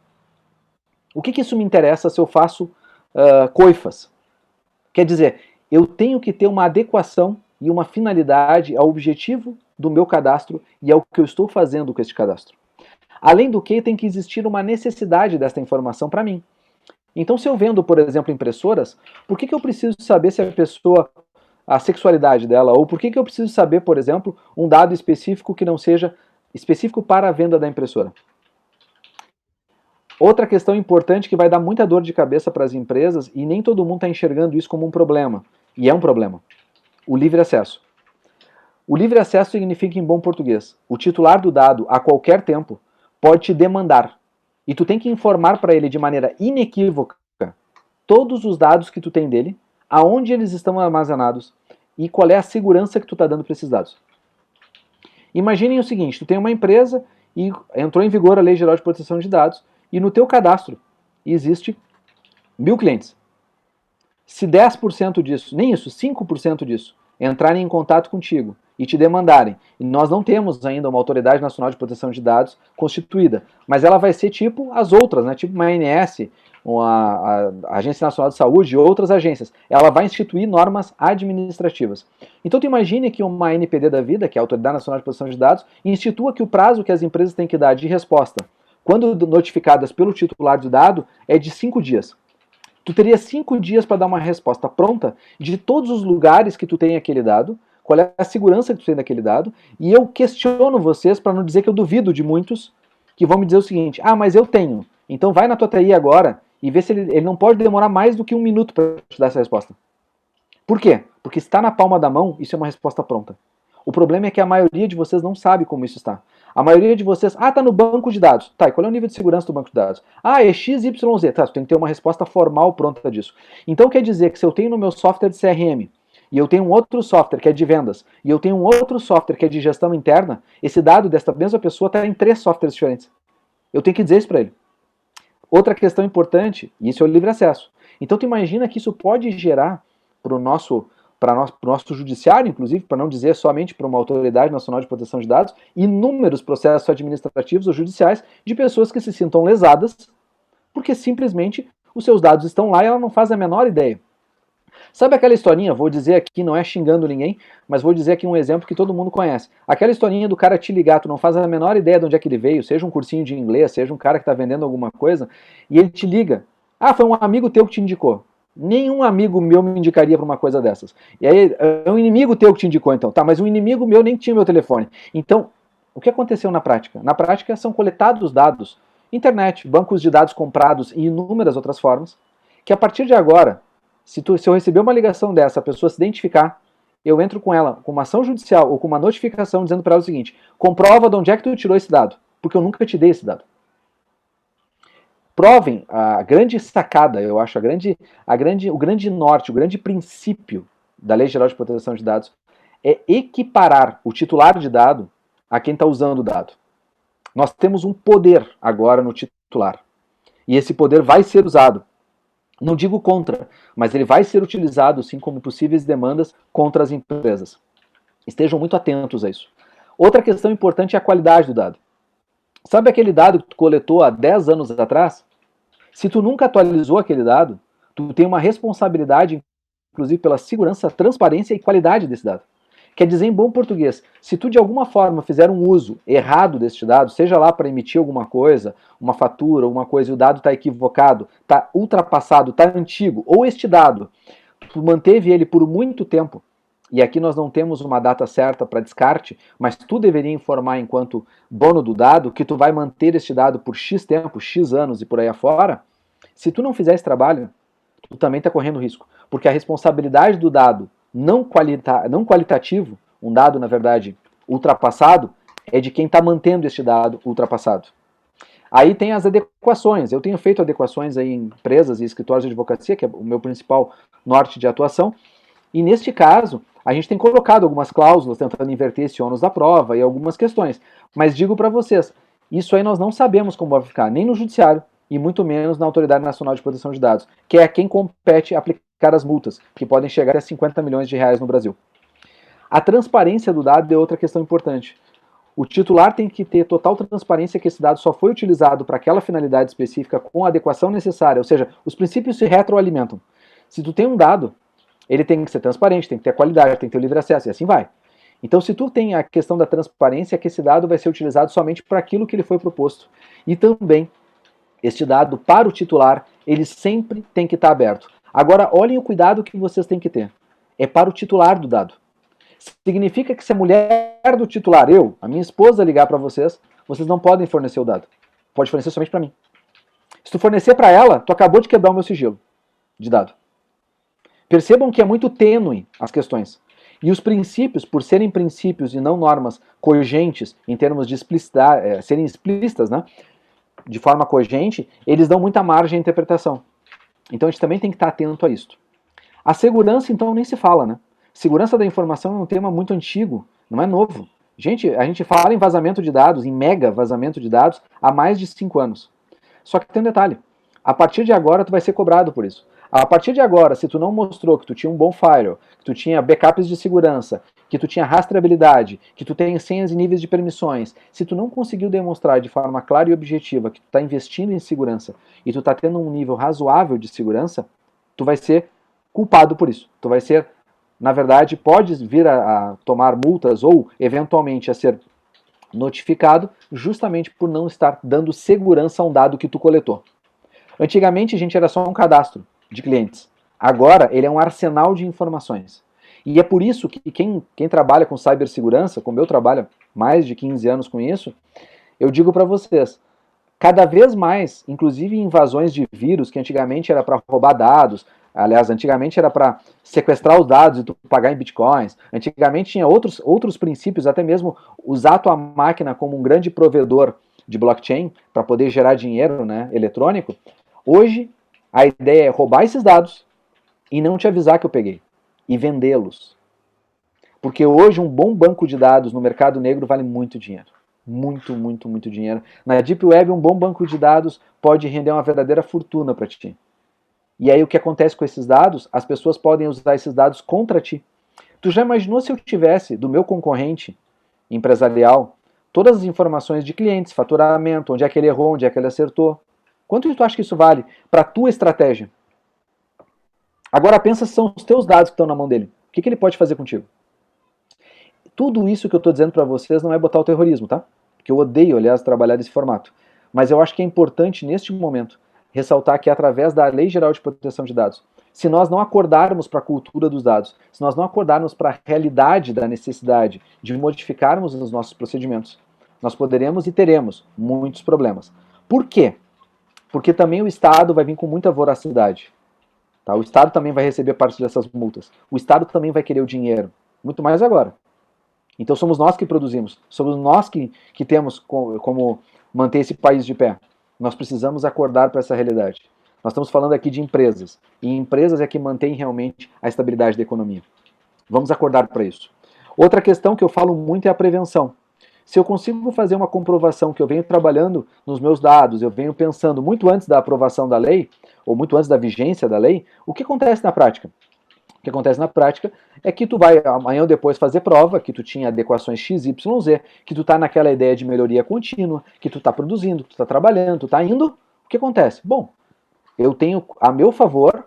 O que isso me interessa se eu faço coifas? Quer dizer, eu tenho que ter uma adequação e uma finalidade ao objetivo do meu cadastro e ao que eu estou fazendo com este cadastro. Além do que, tem que existir uma necessidade desta informação para mim. Então, se eu vendo, por exemplo, impressoras, por que eu preciso saber se a pessoa, a sexualidade dela, ou por que eu preciso saber, por exemplo, um dado específico que não seja específico para a venda da impressora? Outra questão importante que vai dar muita dor de cabeça para as empresas, e nem todo mundo está enxergando isso como um problema, e é um problema, o livre acesso. O livre acesso significa, em bom português, o titular do dado, a qualquer tempo, pode te demandar. E tu tem que informar para ele de maneira inequívoca todos os dados que tu tem dele, aonde eles estão armazenados e qual é a segurança que tu está dando para esses dados. Imaginem o seguinte, tu tem uma empresa e entrou em vigor a Lei Geral de Proteção de Dados e no teu cadastro existe 1.000 clientes. Se 10% disso, nem isso, 5% disso, entrarem em contato contigo e te demandarem, e nós não temos ainda uma Autoridade Nacional de Proteção de Dados constituída, mas ela vai ser tipo as outras, né? Tipo uma ANS, a Agência Nacional de Saúde e outras agências. Ela vai instituir normas administrativas. Então tu imagine que uma NPD da vida, que é a Autoridade Nacional de Proteção de Dados, institua que o prazo que as empresas têm que dar de resposta, quando notificadas pelo titular do dado, é de 5 dias. Tu teria 5 dias para dar uma resposta pronta de todos os lugares que tu tem aquele dado, qual é a segurança que tu tem daquele dado, e eu questiono vocês para não dizer que eu duvido de muitos que vão me dizer o seguinte, mas eu tenho, então vai na tua TI agora e vê se ele não pode demorar mais do que 1 minuto para te dar essa resposta. Por quê? Porque está na palma da mão, isso é uma resposta pronta. O problema é que a maioria de vocês não sabe como isso está. A maioria de vocês, tá no banco de dados. Tá, e qual é o nível de segurança do banco de dados? É XYZ. Tá, tu tem que ter uma resposta formal pronta disso. Então quer dizer que se eu tenho no meu software de CRM, e eu tenho um outro software que é de vendas, e eu tenho um outro software que é de gestão interna, esse dado desta mesma pessoa está em 3 softwares diferentes. Eu tenho que dizer isso para ele. Outra questão importante, e isso é o livre acesso. Então tu imagina que isso pode gerar para o nosso judiciário, inclusive, para não dizer somente para uma Autoridade Nacional de Proteção de Dados, inúmeros processos administrativos ou judiciais de pessoas que se sintam lesadas, porque simplesmente os seus dados estão lá e ela não faz a menor ideia. Sabe aquela historinha, vou dizer aqui, não é xingando ninguém, mas vou dizer aqui um exemplo que todo mundo conhece. Aquela historinha do cara te ligar, tu não faz a menor ideia de onde é que ele veio, seja um cursinho de inglês, seja um cara que está vendendo alguma coisa, e ele te liga. Foi um amigo teu que te indicou. Nenhum amigo meu me indicaria para uma coisa dessas. E aí, é um inimigo teu que te indicou, então. Tá, mas um inimigo meu nem tinha meu telefone. Então, o que aconteceu na prática? Na prática, são coletados dados, internet, bancos de dados comprados e inúmeras outras formas, que a partir de agora, se eu receber uma ligação dessa, a pessoa se identificar, eu entro com ela com uma ação judicial ou com uma notificação dizendo para ela o seguinte, comprova de onde é que tu tirou esse dado, porque eu nunca te dei esse dado. Provem a grande sacada, eu acho, o grande norte, o grande princípio da Lei Geral de Proteção de Dados é equiparar o titular de dado a quem está usando o dado. Nós temos um poder agora no titular. E esse poder vai ser usado. Não digo contra, mas ele vai ser utilizado, sim, como possíveis demandas contra as empresas. Estejam muito atentos a isso. Outra questão importante é a qualidade do dado. Sabe aquele dado que tu coletou há 10 anos atrás? Se tu nunca atualizou aquele dado, tu tem uma responsabilidade, inclusive pela segurança, transparência e qualidade desse dado. Quer dizer, em bom português, se tu de alguma forma fizer um uso errado deste dado, seja lá para emitir alguma coisa, uma fatura, alguma coisa, e o dado está equivocado, está ultrapassado, está antigo, ou este dado, tu manteve ele por muito tempo, e aqui nós não temos uma data certa para descarte, mas tu deveria informar enquanto dono do dado que tu vai manter este dado por X tempo, X anos e por aí afora. Se tu não fizer esse trabalho, tu também está correndo risco, porque a responsabilidade do dado não qualitativo, um dado, na verdade, ultrapassado, é de quem está mantendo este dado ultrapassado. Aí tem as adequações. Eu tenho feito adequações aí em empresas e escritórios de advocacia, que é o meu principal norte de atuação, e neste caso, a gente tem colocado algumas cláusulas tentando inverter esse ônus da prova e algumas questões. Mas digo para vocês, isso aí nós não sabemos como vai ficar, nem no judiciário, e muito menos na Autoridade Nacional de Proteção de Dados, que é quem compete aplicar as multas, que podem chegar até 50 milhões de reais no Brasil. A transparência do dado é outra questão importante. O titular tem que ter total transparência que esse dado só foi utilizado para aquela finalidade específica com a adequação necessária, ou seja, os princípios se retroalimentam. Se tu tem um dado, ele tem que ser transparente, tem que ter qualidade, tem que ter o livre acesso, e assim vai. Então, se tu tem a questão da transparência, é que esse dado vai ser utilizado somente para aquilo que ele foi proposto. E também, este dado, para o titular, ele sempre tem que estar aberto. Agora, olhem o cuidado que vocês têm que ter. É para o titular do dado. Significa que se a mulher do titular, a minha esposa, ligar para vocês, vocês não podem fornecer o dado. Pode fornecer somente para mim. Se tu fornecer para ela, tu acabou de quebrar o meu sigilo de dado. Percebam que é muito tênue as questões. E os princípios, por serem princípios e não normas cogentes, em termos de serem explícitas, né, de forma cogente, eles dão muita margem à interpretação. Então a gente também tem que estar atento a isso. A segurança, então, nem se fala, né? Segurança da informação é um tema muito antigo, não é novo. Gente, a gente fala em vazamento de dados, em mega vazamento de dados, há mais de 5 anos. Só que tem um detalhe. A partir de agora, tu vai ser cobrado por isso. A partir de agora, se tu não mostrou que tu tinha um bom firewall, que tu tinha backups de segurança, que tu tinha rastreabilidade, que tu tem senhas e níveis de permissões, se tu não conseguiu demonstrar de forma clara e objetiva que tu está investindo em segurança e tu está tendo um nível razoável de segurança, tu vai ser culpado por isso. Tu vai ser, na verdade, pode vir a tomar multas ou, eventualmente, a ser notificado justamente por não estar dando segurança a um dado que tu coletou. Antigamente, a gente era só um cadastro de clientes. Agora, ele é um arsenal de informações. E é por isso que quem trabalha com cibersegurança, como eu trabalho mais de 15 anos com isso, eu digo para vocês, cada vez mais, inclusive invasões de vírus, que antigamente era para roubar dados, aliás, antigamente era para sequestrar os dados e tu pagar em bitcoins, antigamente tinha outros princípios, até mesmo usar a tua máquina como um grande provedor de blockchain para poder gerar dinheiro, né, eletrônico. Hoje, a ideia é roubar esses dados e não te avisar que eu peguei, e vendê-los. Porque hoje um bom banco de dados no mercado negro vale muito dinheiro. Muito, muito, muito dinheiro. Na Deep Web, um bom banco de dados pode render uma verdadeira fortuna para ti. E aí o que acontece com esses dados? As pessoas podem usar esses dados contra ti. Tu já imaginou se eu tivesse, do meu concorrente empresarial, todas as informações de clientes, faturamento, onde é que ele errou, onde é que ele acertou? Quanto tu acha que isso vale para a tua estratégia? Agora pensa se são os teus dados que estão na mão dele. O que ele pode fazer contigo? Tudo isso que eu estou dizendo para vocês não é botar o terrorismo, tá? Porque eu odeio, aliás, trabalhar desse formato. Mas eu acho que é importante, neste momento, ressaltar que através da Lei Geral de Proteção de Dados, se nós não acordarmos para a cultura dos dados, se nós não acordarmos para a realidade da necessidade de modificarmos os nossos procedimentos, nós poderemos e teremos muitos problemas. Por quê? Porque também o Estado vai vir com muita voracidade. Tá? O Estado também vai receber parte dessas multas. O Estado também vai querer o dinheiro. Muito mais agora. Então somos nós que produzimos. Somos nós que temos como manter esse país de pé. Nós precisamos acordar para essa realidade. Nós estamos falando aqui de empresas. E empresas é que mantêm realmente a estabilidade da economia. Vamos acordar para isso. Outra questão que eu falo muito é a prevenção. Se eu consigo fazer uma comprovação que eu venho trabalhando nos meus dados, eu venho pensando muito antes da aprovação da lei, ou muito antes da vigência da lei, o que acontece na prática? O que acontece na prática é que tu vai amanhã ou depois fazer prova, que tu tinha adequações XYZ, que tu está naquela ideia de melhoria contínua, que tu está produzindo, que tu está trabalhando, tu está indo. O que acontece? Bom, eu tenho a meu favor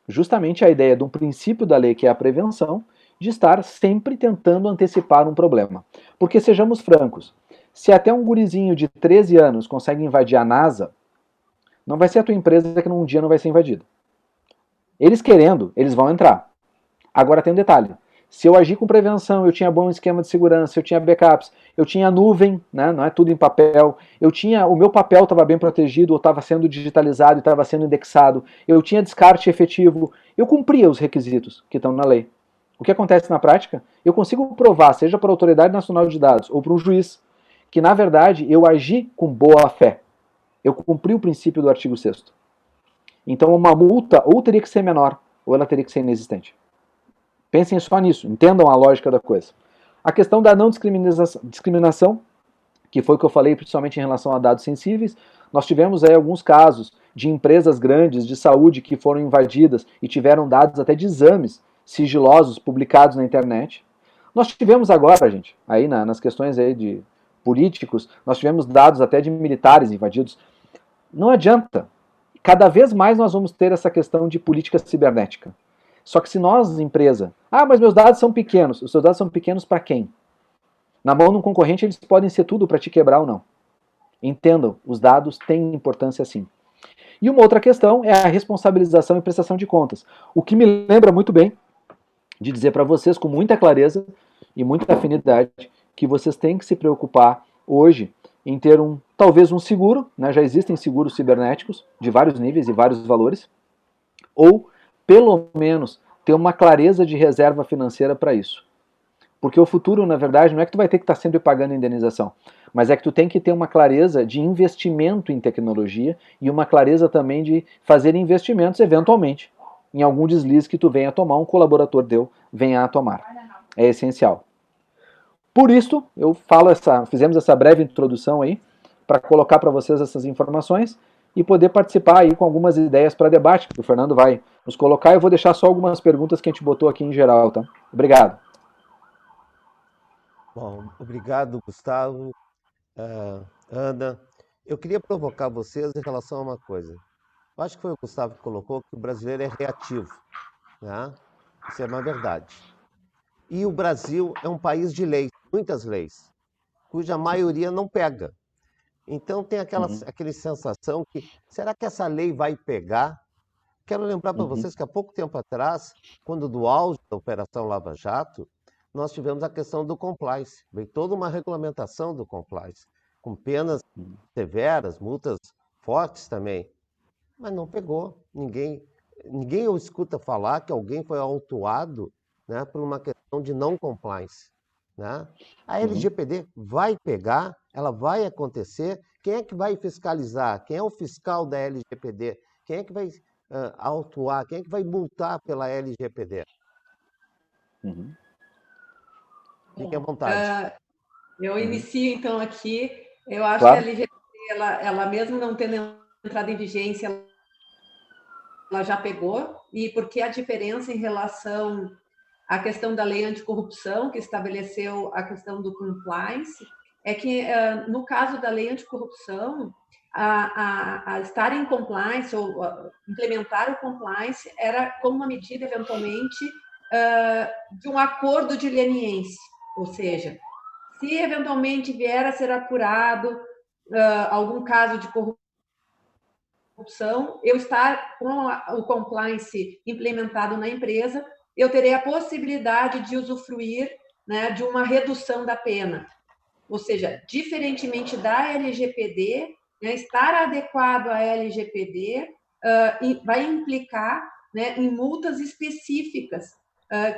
justamente a ideia de um princípio da lei que é a prevenção, de estar sempre tentando antecipar um problema. Porque, sejamos francos, se até um gurizinho de 13 anos consegue invadir a NASA, não vai ser a tua empresa que num dia não vai ser invadida. Eles querendo, eles vão entrar. Agora tem um detalhe. Se eu agir com prevenção, eu tinha bom esquema de segurança, eu tinha backups, eu tinha nuvem, né, não é tudo em papel, o meu papel estava bem protegido, ou estava sendo digitalizado e estava sendo indexado, eu tinha descarte efetivo, eu cumpria os requisitos que estão na lei. O que acontece na prática? Eu consigo provar, seja para a Autoridade Nacional de Dados ou para um juiz, que na verdade eu agi com boa fé. Eu cumpri o princípio do artigo 6º. Então uma multa ou teria que ser menor, ou ela teria que ser inexistente. Pensem só nisso, entendam a lógica da coisa. A questão da não discriminação, que foi o que eu falei principalmente em relação a dados sensíveis, nós tivemos aí alguns casos de empresas grandes de saúde que foram invadidas e tiveram dados até de exames sigilosos publicados na internet. Nós tivemos agora, gente, aí nas questões aí políticos, nós tivemos dados até de militares invadidos. Não adianta. Cada vez mais nós vamos ter essa questão de política cibernética. Só que se nós, empresa, mas meus dados são pequenos. Os seus dados são pequenos para quem? Na mão de um concorrente eles podem ser tudo para te quebrar ou não. Entendam, os dados têm importância sim. E uma outra questão é a responsabilização e prestação de contas. O que me lembra muito bem de dizer para vocês com muita clareza e muita afinidade que vocês têm que se preocupar hoje em ter talvez um seguro, né? Já existem seguros cibernéticos de vários níveis e vários valores, ou pelo menos ter uma clareza de reserva financeira para isso. Porque o futuro, na verdade, não é que tu vai ter que estar sempre pagando indenização, mas é que tu tem que ter uma clareza de investimento em tecnologia e uma clareza também de fazer investimentos, eventualmente, em algum deslize que tu venha a tomar, um colaborador teu venha a tomar. É essencial. Por isso, fizemos essa breve introdução aí, para colocar para vocês essas informações e poder participar aí com algumas ideias para debate, que o Fernando vai nos colocar. Eu vou deixar só algumas perguntas que a gente botou aqui em geral, tá? Obrigado. Bom, obrigado, Gustavo, Ana. Eu queria provocar vocês em relação a uma coisa. Eu acho que foi o Gustavo que colocou que o brasileiro é reativo, né? Isso é uma verdade. E o Brasil é um país de leis, muitas leis, cuja maioria não pega. Então tem aquela sensação que, será que essa lei vai pegar? Quero lembrar para vocês que há pouco tempo atrás, quando do auge da Operação Lava Jato, nós tivemos a questão do compliance. Veio toda uma regulamentação do compliance, com penas severas, multas fortes também. Mas não pegou. Ninguém eu escuta falar que alguém foi autuado, né, por uma questão de não compliance. Né? A LGPD vai pegar, ela vai acontecer. Quem é que vai fiscalizar? Quem é o fiscal da LGPD? Quem é que vai autuar? Quem é que vai multar pela LGPD? Fiquem à vontade. Eu inicio, então, aqui. Eu acho Claro. que a LGPD, ela mesmo não tendo entrado em vigência, ela já pegou, e porque a diferença em relação à questão da lei anticorrupção, que estabeleceu a questão do compliance, é que, no caso da lei anticorrupção, a estar em compliance ou implementar o compliance era como uma medida, eventualmente, de um acordo de leniência, ou seja, se eventualmente vier a ser apurado algum caso de corrupção, eu estar com o compliance implementado na empresa, eu terei a possibilidade de usufruir, né, de uma redução da pena. Ou seja, diferentemente da LGPD, né, estar adequado à LGPD vai implicar, né, em multas específicas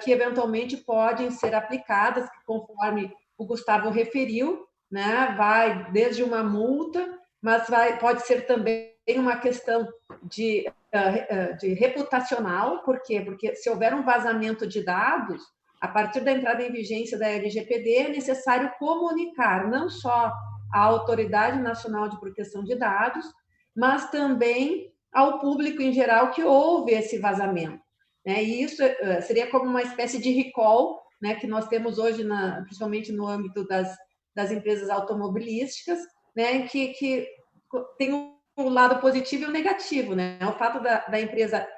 que eventualmente podem ser aplicadas, conforme o Gustavo referiu, né, vai desde uma multa, mas pode ser também uma questão de reputacional. Por quê? Porque se houver um vazamento de dados, a partir da entrada em vigência da LGPD, é necessário comunicar não só à Autoridade Nacional de Proteção de Dados, mas também ao público em geral que houve esse vazamento. Né? E isso seria como uma espécie de recall, né, que nós temos hoje, principalmente no âmbito das empresas automobilísticas, né, que tem o lado positivo e o negativo. Né? O fato da empresa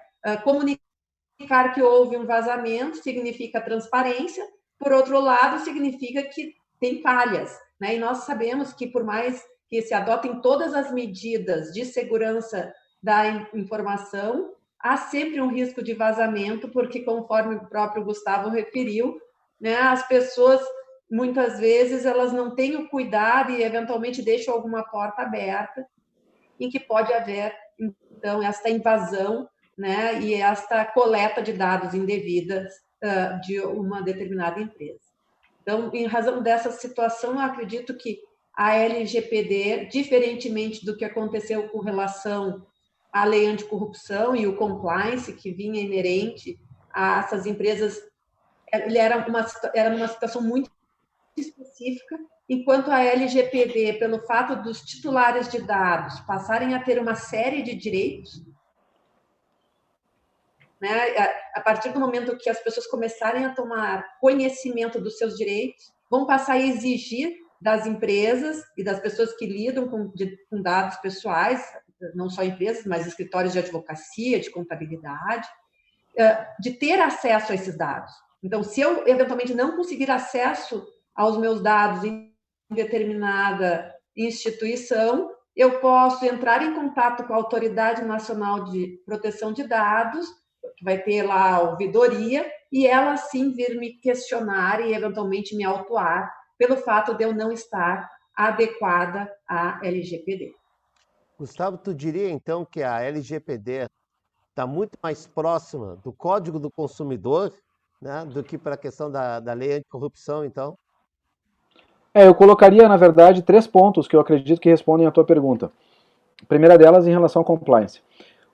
comunicar que houve um vazamento significa transparência, por outro lado, significa que tem falhas. Né? E nós sabemos que, por mais que se adotem todas as medidas de segurança da informação, há sempre um risco de vazamento, porque, conforme o próprio Gustavo referiu, né, as pessoas, muitas vezes, elas não têm o cuidado e, eventualmente, deixam alguma porta aberta em que pode haver, então, esta invasão, né, e esta coleta de dados indevidas de uma determinada empresa. Então, em razão dessa situação, eu acredito que a LGPD, diferentemente do que aconteceu com relação à lei anticorrupção e o compliance que vinha inerente a essas empresas, ele era uma situação muito específica, enquanto a LGPD, pelo fato dos titulares de dados passarem a ter uma série de direitos, né, a partir do momento que as pessoas começarem a tomar conhecimento dos seus direitos, vão passar a exigir das empresas e das pessoas que lidam com dados pessoais, não só empresas, mas escritórios de advocacia, de contabilidade, de ter acesso a esses dados. Então, se eu eventualmente não conseguir acesso aos meus dados em determinada instituição, eu posso entrar em contato com a Autoridade Nacional de Proteção de Dados, que vai ter lá a ouvidoria, e ela sim vir me questionar e eventualmente me autuar pelo fato de eu não estar adequada à LGPD. Gustavo, tu diria então que a LGPD está muito mais próxima do Código do Consumidor, né, do que para a questão da lei anticorrupção, então? Eu colocaria, na verdade, 3 pontos que eu acredito que respondem à tua pergunta. A primeira delas em relação ao compliance.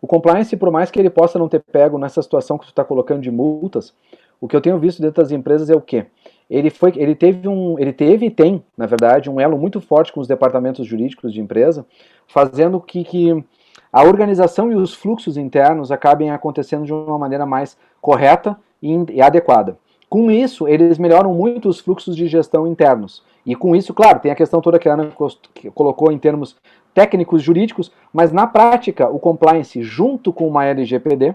O compliance, por mais que ele possa não ter pego nessa situação que tu está colocando de multas, o que eu tenho visto dentro das empresas é o quê? Ele teve e tem, na verdade, um elo muito forte com os departamentos jurídicos de empresa, fazendo que a organização e os fluxos internos acabem acontecendo de uma maneira mais correta e adequada. Com isso, eles melhoram muito os fluxos de gestão internos. E com isso, claro, tem a questão toda que a Ana colocou em termos técnicos jurídicos, mas na prática, o compliance junto com uma LGPD,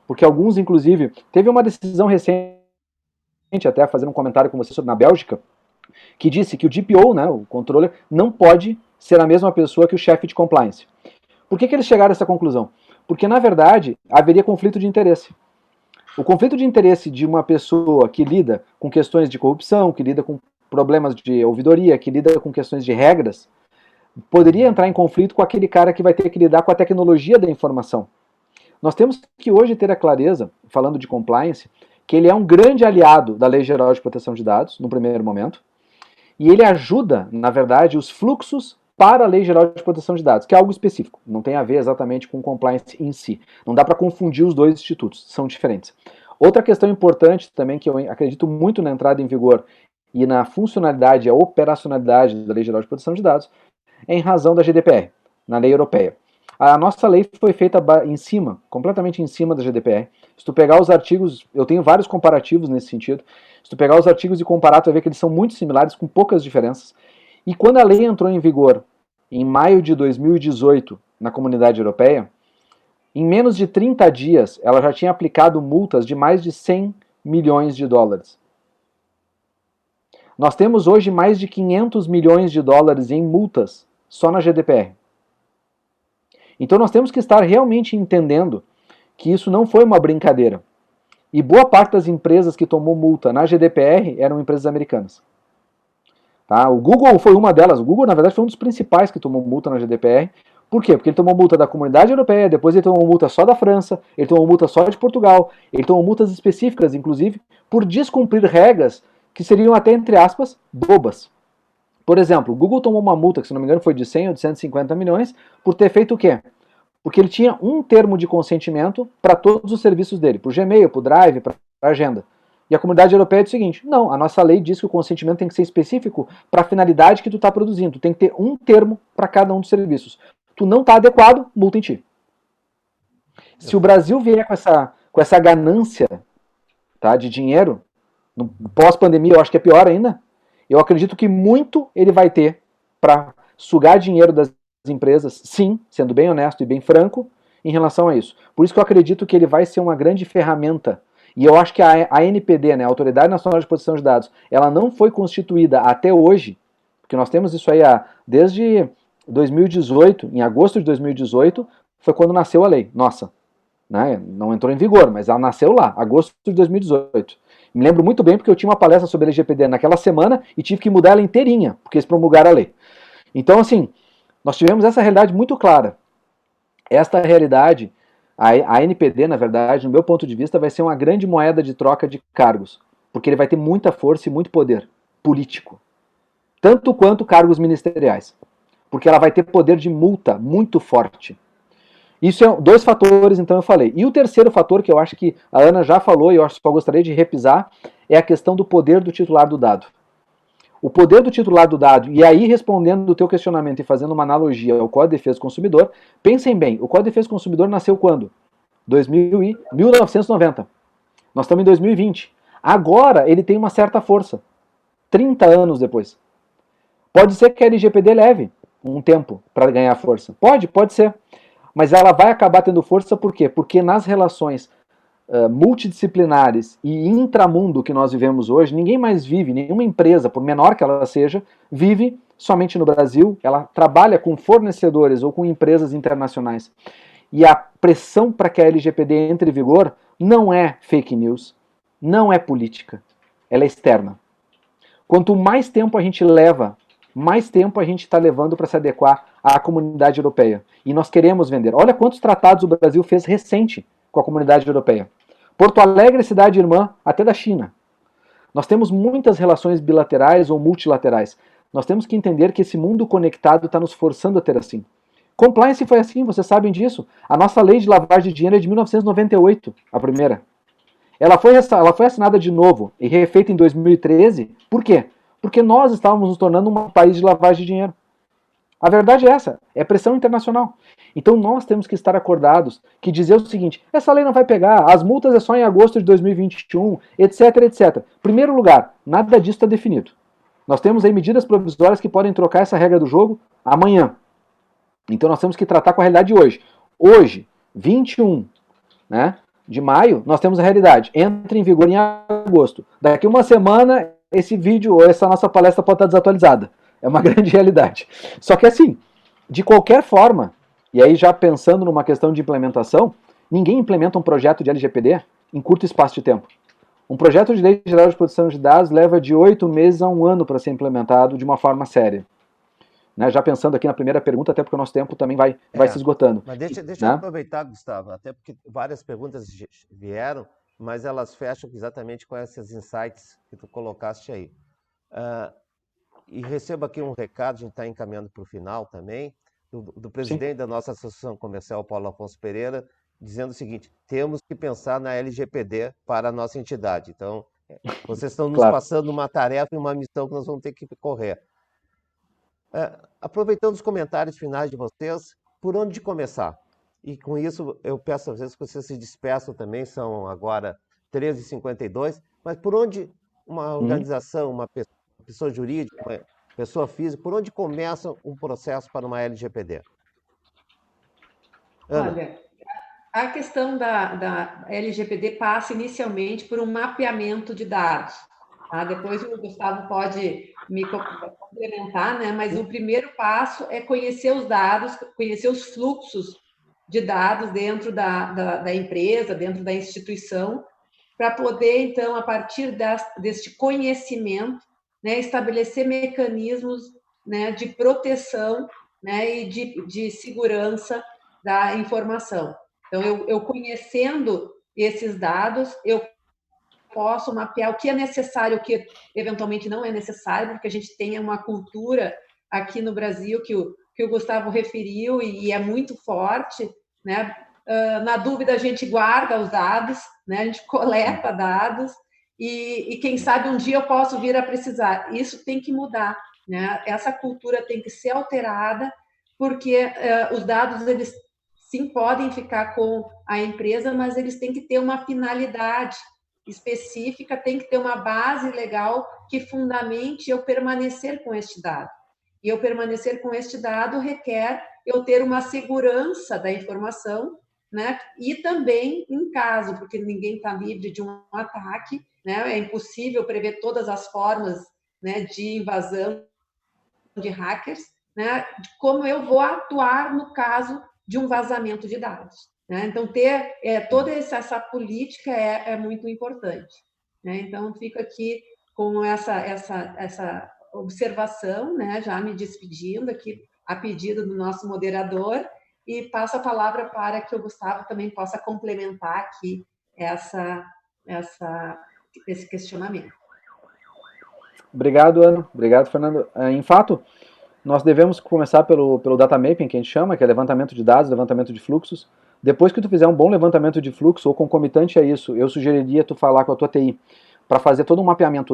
porque alguns, inclusive, teve uma decisão recente, até fazendo um comentário com você sobre na Bélgica, que disse que o DPO, né, o controller, não pode ser a mesma pessoa que o chefe de compliance. Por que eles chegaram a essa conclusão? Porque, na verdade, haveria conflito de interesse. O conflito de interesse de uma pessoa que lida com questões de corrupção, que lida com problemas de ouvidoria, que lida com questões de regras, poderia entrar em conflito com aquele cara que vai ter que lidar com a tecnologia da informação. Nós temos que hoje ter a clareza, falando de compliance, que ele é um grande aliado da Lei Geral de Proteção de Dados, no primeiro momento, e ele ajuda, na verdade, os fluxos para a Lei Geral de Proteção de Dados, que é algo específico, não tem a ver exatamente com compliance em si. Não dá para confundir os dois institutos, são diferentes. Outra questão importante também, que eu acredito muito na entrada em vigor e na funcionalidade e a operacionalidade da Lei Geral de Proteção de Dados, é em razão da GDPR, na lei europeia. A nossa lei foi feita em cima, completamente em cima da GDPR. Se tu pegar os artigos, eu tenho vários comparativos nesse sentido, se tu pegar os artigos e comparar, tu vai ver que eles são muito similares, com poucas diferenças. E quando a lei entrou em vigor, em maio de 2018, na Comunidade Europeia, em menos de 30 dias, ela já tinha aplicado multas de mais de 100 milhões de dólares. Nós temos hoje mais de 500 milhões de dólares em multas só na GDPR. Então nós temos que estar realmente entendendo que isso não foi uma brincadeira. E boa parte das empresas que tomou multa na GDPR eram empresas americanas. Tá? O Google foi uma delas. O Google, na verdade, foi um dos principais que tomou multa na GDPR. Por quê? Porque ele tomou multa da Comunidade Europeia, depois ele tomou multa só da França, ele tomou multa só de Portugal, ele tomou multas específicas, inclusive, por descumprir regras que seriam até, entre aspas, bobas. Por exemplo, o Google tomou uma multa, que se não me engano foi de 100 ou de 150 milhões, por ter feito o quê? Porque ele tinha um termo de consentimento para todos os serviços dele, para o Gmail, para o Drive, para a agenda. E a Comunidade Europeia diz o seguinte, não, a nossa lei diz que o consentimento tem que ser específico para a finalidade que tu está produzindo, tu tem que ter um termo para cada um dos serviços. Tu não está adequado, multa em ti. Se o Brasil vier com essa ganância, tá, de dinheiro, no pós-pandemia eu acho que é pior ainda, eu acredito que muito ele vai ter para sugar dinheiro das empresas, sim, sendo bem honesto e bem franco, em relação a isso. Por isso que eu acredito que ele vai ser uma grande ferramenta. E eu acho que a ANPD, né, a Autoridade Nacional de Proteção de Dados, ela não foi constituída até hoje, porque nós temos isso aí desde 2018, em agosto de 2018, foi quando nasceu a lei. Nossa, né, não entrou em vigor, mas ela nasceu lá, agosto de 2018. Me lembro muito bem porque eu tinha uma palestra sobre a LGPD naquela semana e tive que mudar ela inteirinha, porque eles promulgaram a lei. Então, assim, nós tivemos essa realidade muito clara. Esta realidade, a ANPD, na verdade, no meu ponto de vista, vai ser uma grande moeda de troca de cargos, porque ele vai ter muita força e muito poder político, tanto quanto cargos ministeriais, porque ela vai ter poder de multa muito forte. Isso é 2 fatores, então eu falei. E o terceiro fator, que eu acho que a Ana já falou e eu só gostaria de repisar, é a questão do poder do titular do dado. O poder do titular do dado, e aí respondendo o teu questionamento e fazendo uma analogia ao Código de Defesa do Consumidor, pensem bem, o Código de Defesa do Consumidor nasceu quando? 1990. Nós estamos em 2020. Agora ele tem uma certa força, 30 anos depois. Pode ser que a LGPD leve um tempo para ganhar força. Pode ser. Mas ela vai acabar tendo força por quê? Porque nas relações multidisciplinares e intramundo que nós vivemos hoje, ninguém mais vive, nenhuma empresa, por menor que ela seja, vive somente no Brasil, ela trabalha com fornecedores ou com empresas internacionais. E a pressão para que a LGPD entre em vigor não é fake news, não é política, ela é externa. Quanto mais tempo a gente leva, mais tempo a gente está levando para se adequar à comunidade europeia. E nós queremos vender. Olha quantos tratados o Brasil fez recente com a comunidade europeia. Porto Alegre é cidade irmã até da China. Nós temos muitas relações bilaterais ou multilaterais. Nós temos que entender que esse mundo conectado está nos forçando a ter assim. Compliance foi assim, vocês sabem disso. A nossa lei de lavagem de dinheiro é de 1998, a primeira. Ela foi assinada de novo e refeita em 2013. Por quê? Porque nós estávamos nos tornando um país de lavagem de dinheiro. A verdade é essa, é pressão internacional. Então nós temos que estar acordados que dizer o seguinte, essa lei não vai pegar, as multas é só em agosto de 2021, etc, etc. Primeiro lugar, nada disso está definido. Nós temos aí medidas provisórias que podem trocar essa regra do jogo amanhã. Então nós temos que tratar com a realidade de hoje. Hoje, 21, né, de maio, nós temos a realidade. Entra em vigor em agosto. Daqui uma semana, esse vídeo ou essa nossa palestra pode estar desatualizada. É uma grande realidade. Só que assim, de qualquer forma, e aí já pensando numa questão de implementação, ninguém implementa um projeto de LGPD em curto espaço de tempo. Um projeto de lei geral de proteção de dados leva de 8 meses a 1 ano para ser implementado de uma forma séria. Né, já pensando aqui na primeira pergunta, até porque o nosso tempo também vai se esgotando. Mas deixa eu aproveitar, Gustavo, até porque várias perguntas vieram, mas elas fecham exatamente com esses insights que tu colocaste aí. E recebo aqui um recado, a gente está encaminhando para o final também, do presidente da nossa Associação Comercial, Paulo Afonso Pereira, dizendo o seguinte, temos que pensar na LGPD para a nossa entidade. Então, vocês estão nos passando uma tarefa e uma missão que nós vamos ter que correr. Aproveitando os comentários finais de vocês, por onde começar? E com isso, eu peço às vezes que vocês se despeçam também, são agora 13h52, mas por onde uma organização, uma pessoa jurídica, uma pessoa física, por onde começa um processo para uma LGPD? Ana. Olha, a questão da LGPD passa inicialmente por um mapeamento de dados. Tá? Depois o Gustavo pode me complementar, né? Mas o primeiro passo é conhecer os dados, conhecer os fluxos de dados dentro da empresa, dentro da instituição, para poder, então, a partir deste conhecimento, né, estabelecer mecanismos, né, de proteção, né, e de segurança da informação. Então, eu conhecendo esses dados, eu posso mapear o que é necessário, o que eventualmente não é necessário, porque a gente tem uma cultura aqui no Brasil que o Gustavo referiu e é muito forte, né? Na dúvida, a gente guarda os dados, né? A gente coleta dados e quem sabe um dia eu posso vir a precisar. Isso tem que mudar, né? Essa cultura tem que ser alterada, porque os dados, eles sim podem ficar com a empresa, mas eles têm que ter uma finalidade específica, tem que ter uma base legal que fundamente eu permanecer com este dado. E eu permanecer com este dado requer eu ter uma segurança da informação, né? E também em caso, porque ninguém está livre de um ataque, né? É impossível prever todas as formas, né, de invasão de hackers, né? De como eu vou atuar no caso de um vazamento de dados. Né? Então, ter toda essa política é muito importante. Né? Então, fico aqui com essa observação, né? Já me despedindo aqui a pedido do nosso moderador e passo a palavra para que o Gustavo também possa complementar aqui esse questionamento. Obrigado, Ana. Obrigado, Fernando. Em fato, nós devemos começar pelo data mapping, que a gente chama, que é levantamento de dados, levantamento de fluxos. Depois que tu fizer um bom levantamento de fluxo ou concomitante a isso, eu sugeriria tu falar com a tua TI para fazer todo um mapeamento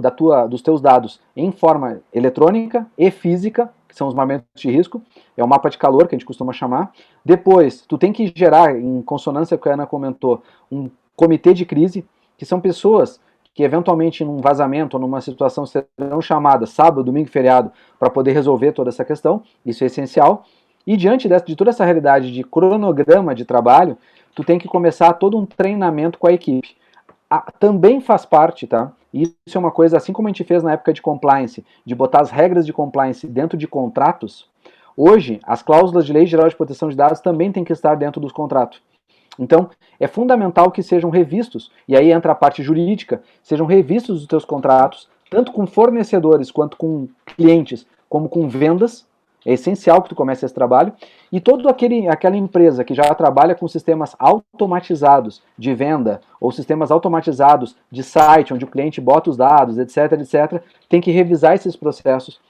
dos teus dados em forma eletrônica e física, que são os mapeamentos de risco, é o mapa de calor que a gente costuma chamar. Depois, tu tem que gerar, em consonância com o que a Ana comentou, um comitê de crise, que são pessoas que eventualmente num vazamento ou numa situação serão chamadas sábado, domingo e feriado para poder resolver toda essa questão, isso é essencial. E diante de toda essa realidade de cronograma de trabalho, tu tem que começar todo um treinamento com a equipe. Também faz parte, tá? Isso é uma coisa, assim como a gente fez na época de compliance, de botar as regras de compliance dentro de contratos, hoje as cláusulas de lei geral de proteção de dados também têm que estar dentro dos contratos. Então, é fundamental que sejam revistos, e aí entra a parte jurídica, sejam revistos os teus contratos, tanto com fornecedores, quanto com clientes, como com vendas. É essencial que tu comece esse trabalho. E toda aquela empresa que já trabalha com sistemas automatizados de venda, ou sistemas automatizados de site, onde o cliente bota os dados, etc, etc, tem que revisar esses processos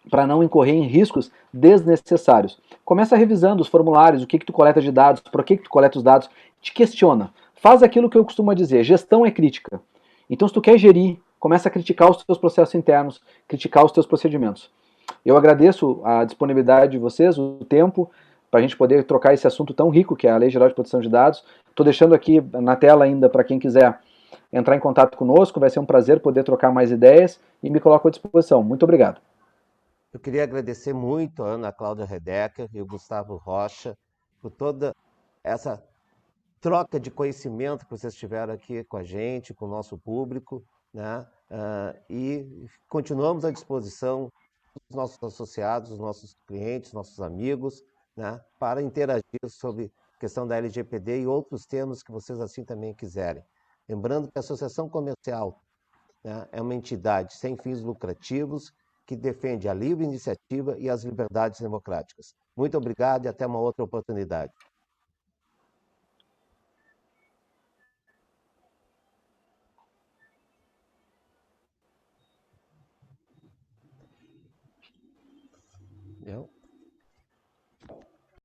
para não incorrer em riscos desnecessários. Começa revisando os formulários, o que tu coleta de dados, por que tu coleta os dados, te questiona. Faz aquilo que eu costumo dizer, gestão é crítica. Então, se tu quer gerir, começa a criticar os teus processos internos, criticar os teus procedimentos. Eu agradeço a disponibilidade de vocês, o tempo, para a gente poder trocar esse assunto tão rico que é a Lei Geral de Proteção de Dados. Estou deixando aqui na tela ainda para quem quiser entrar em contato conosco, vai ser um prazer poder trocar mais ideias e me coloco à disposição. Muito obrigado. Eu queria agradecer muito a Ana Cláudia Redeker e o Gustavo Rocha por toda essa troca de conhecimento que vocês tiveram aqui com a gente, com o nosso público, né? E continuamos à disposição dos nossos associados, dos nossos clientes, nossos amigos, né? Para interagir sobre a questão da LGPD e outros temas que vocês assim também quiserem. Lembrando que a Associação Comercial, né, é uma entidade sem fins lucrativos que defende a livre iniciativa e as liberdades democráticas. Muito obrigado e até uma outra oportunidade.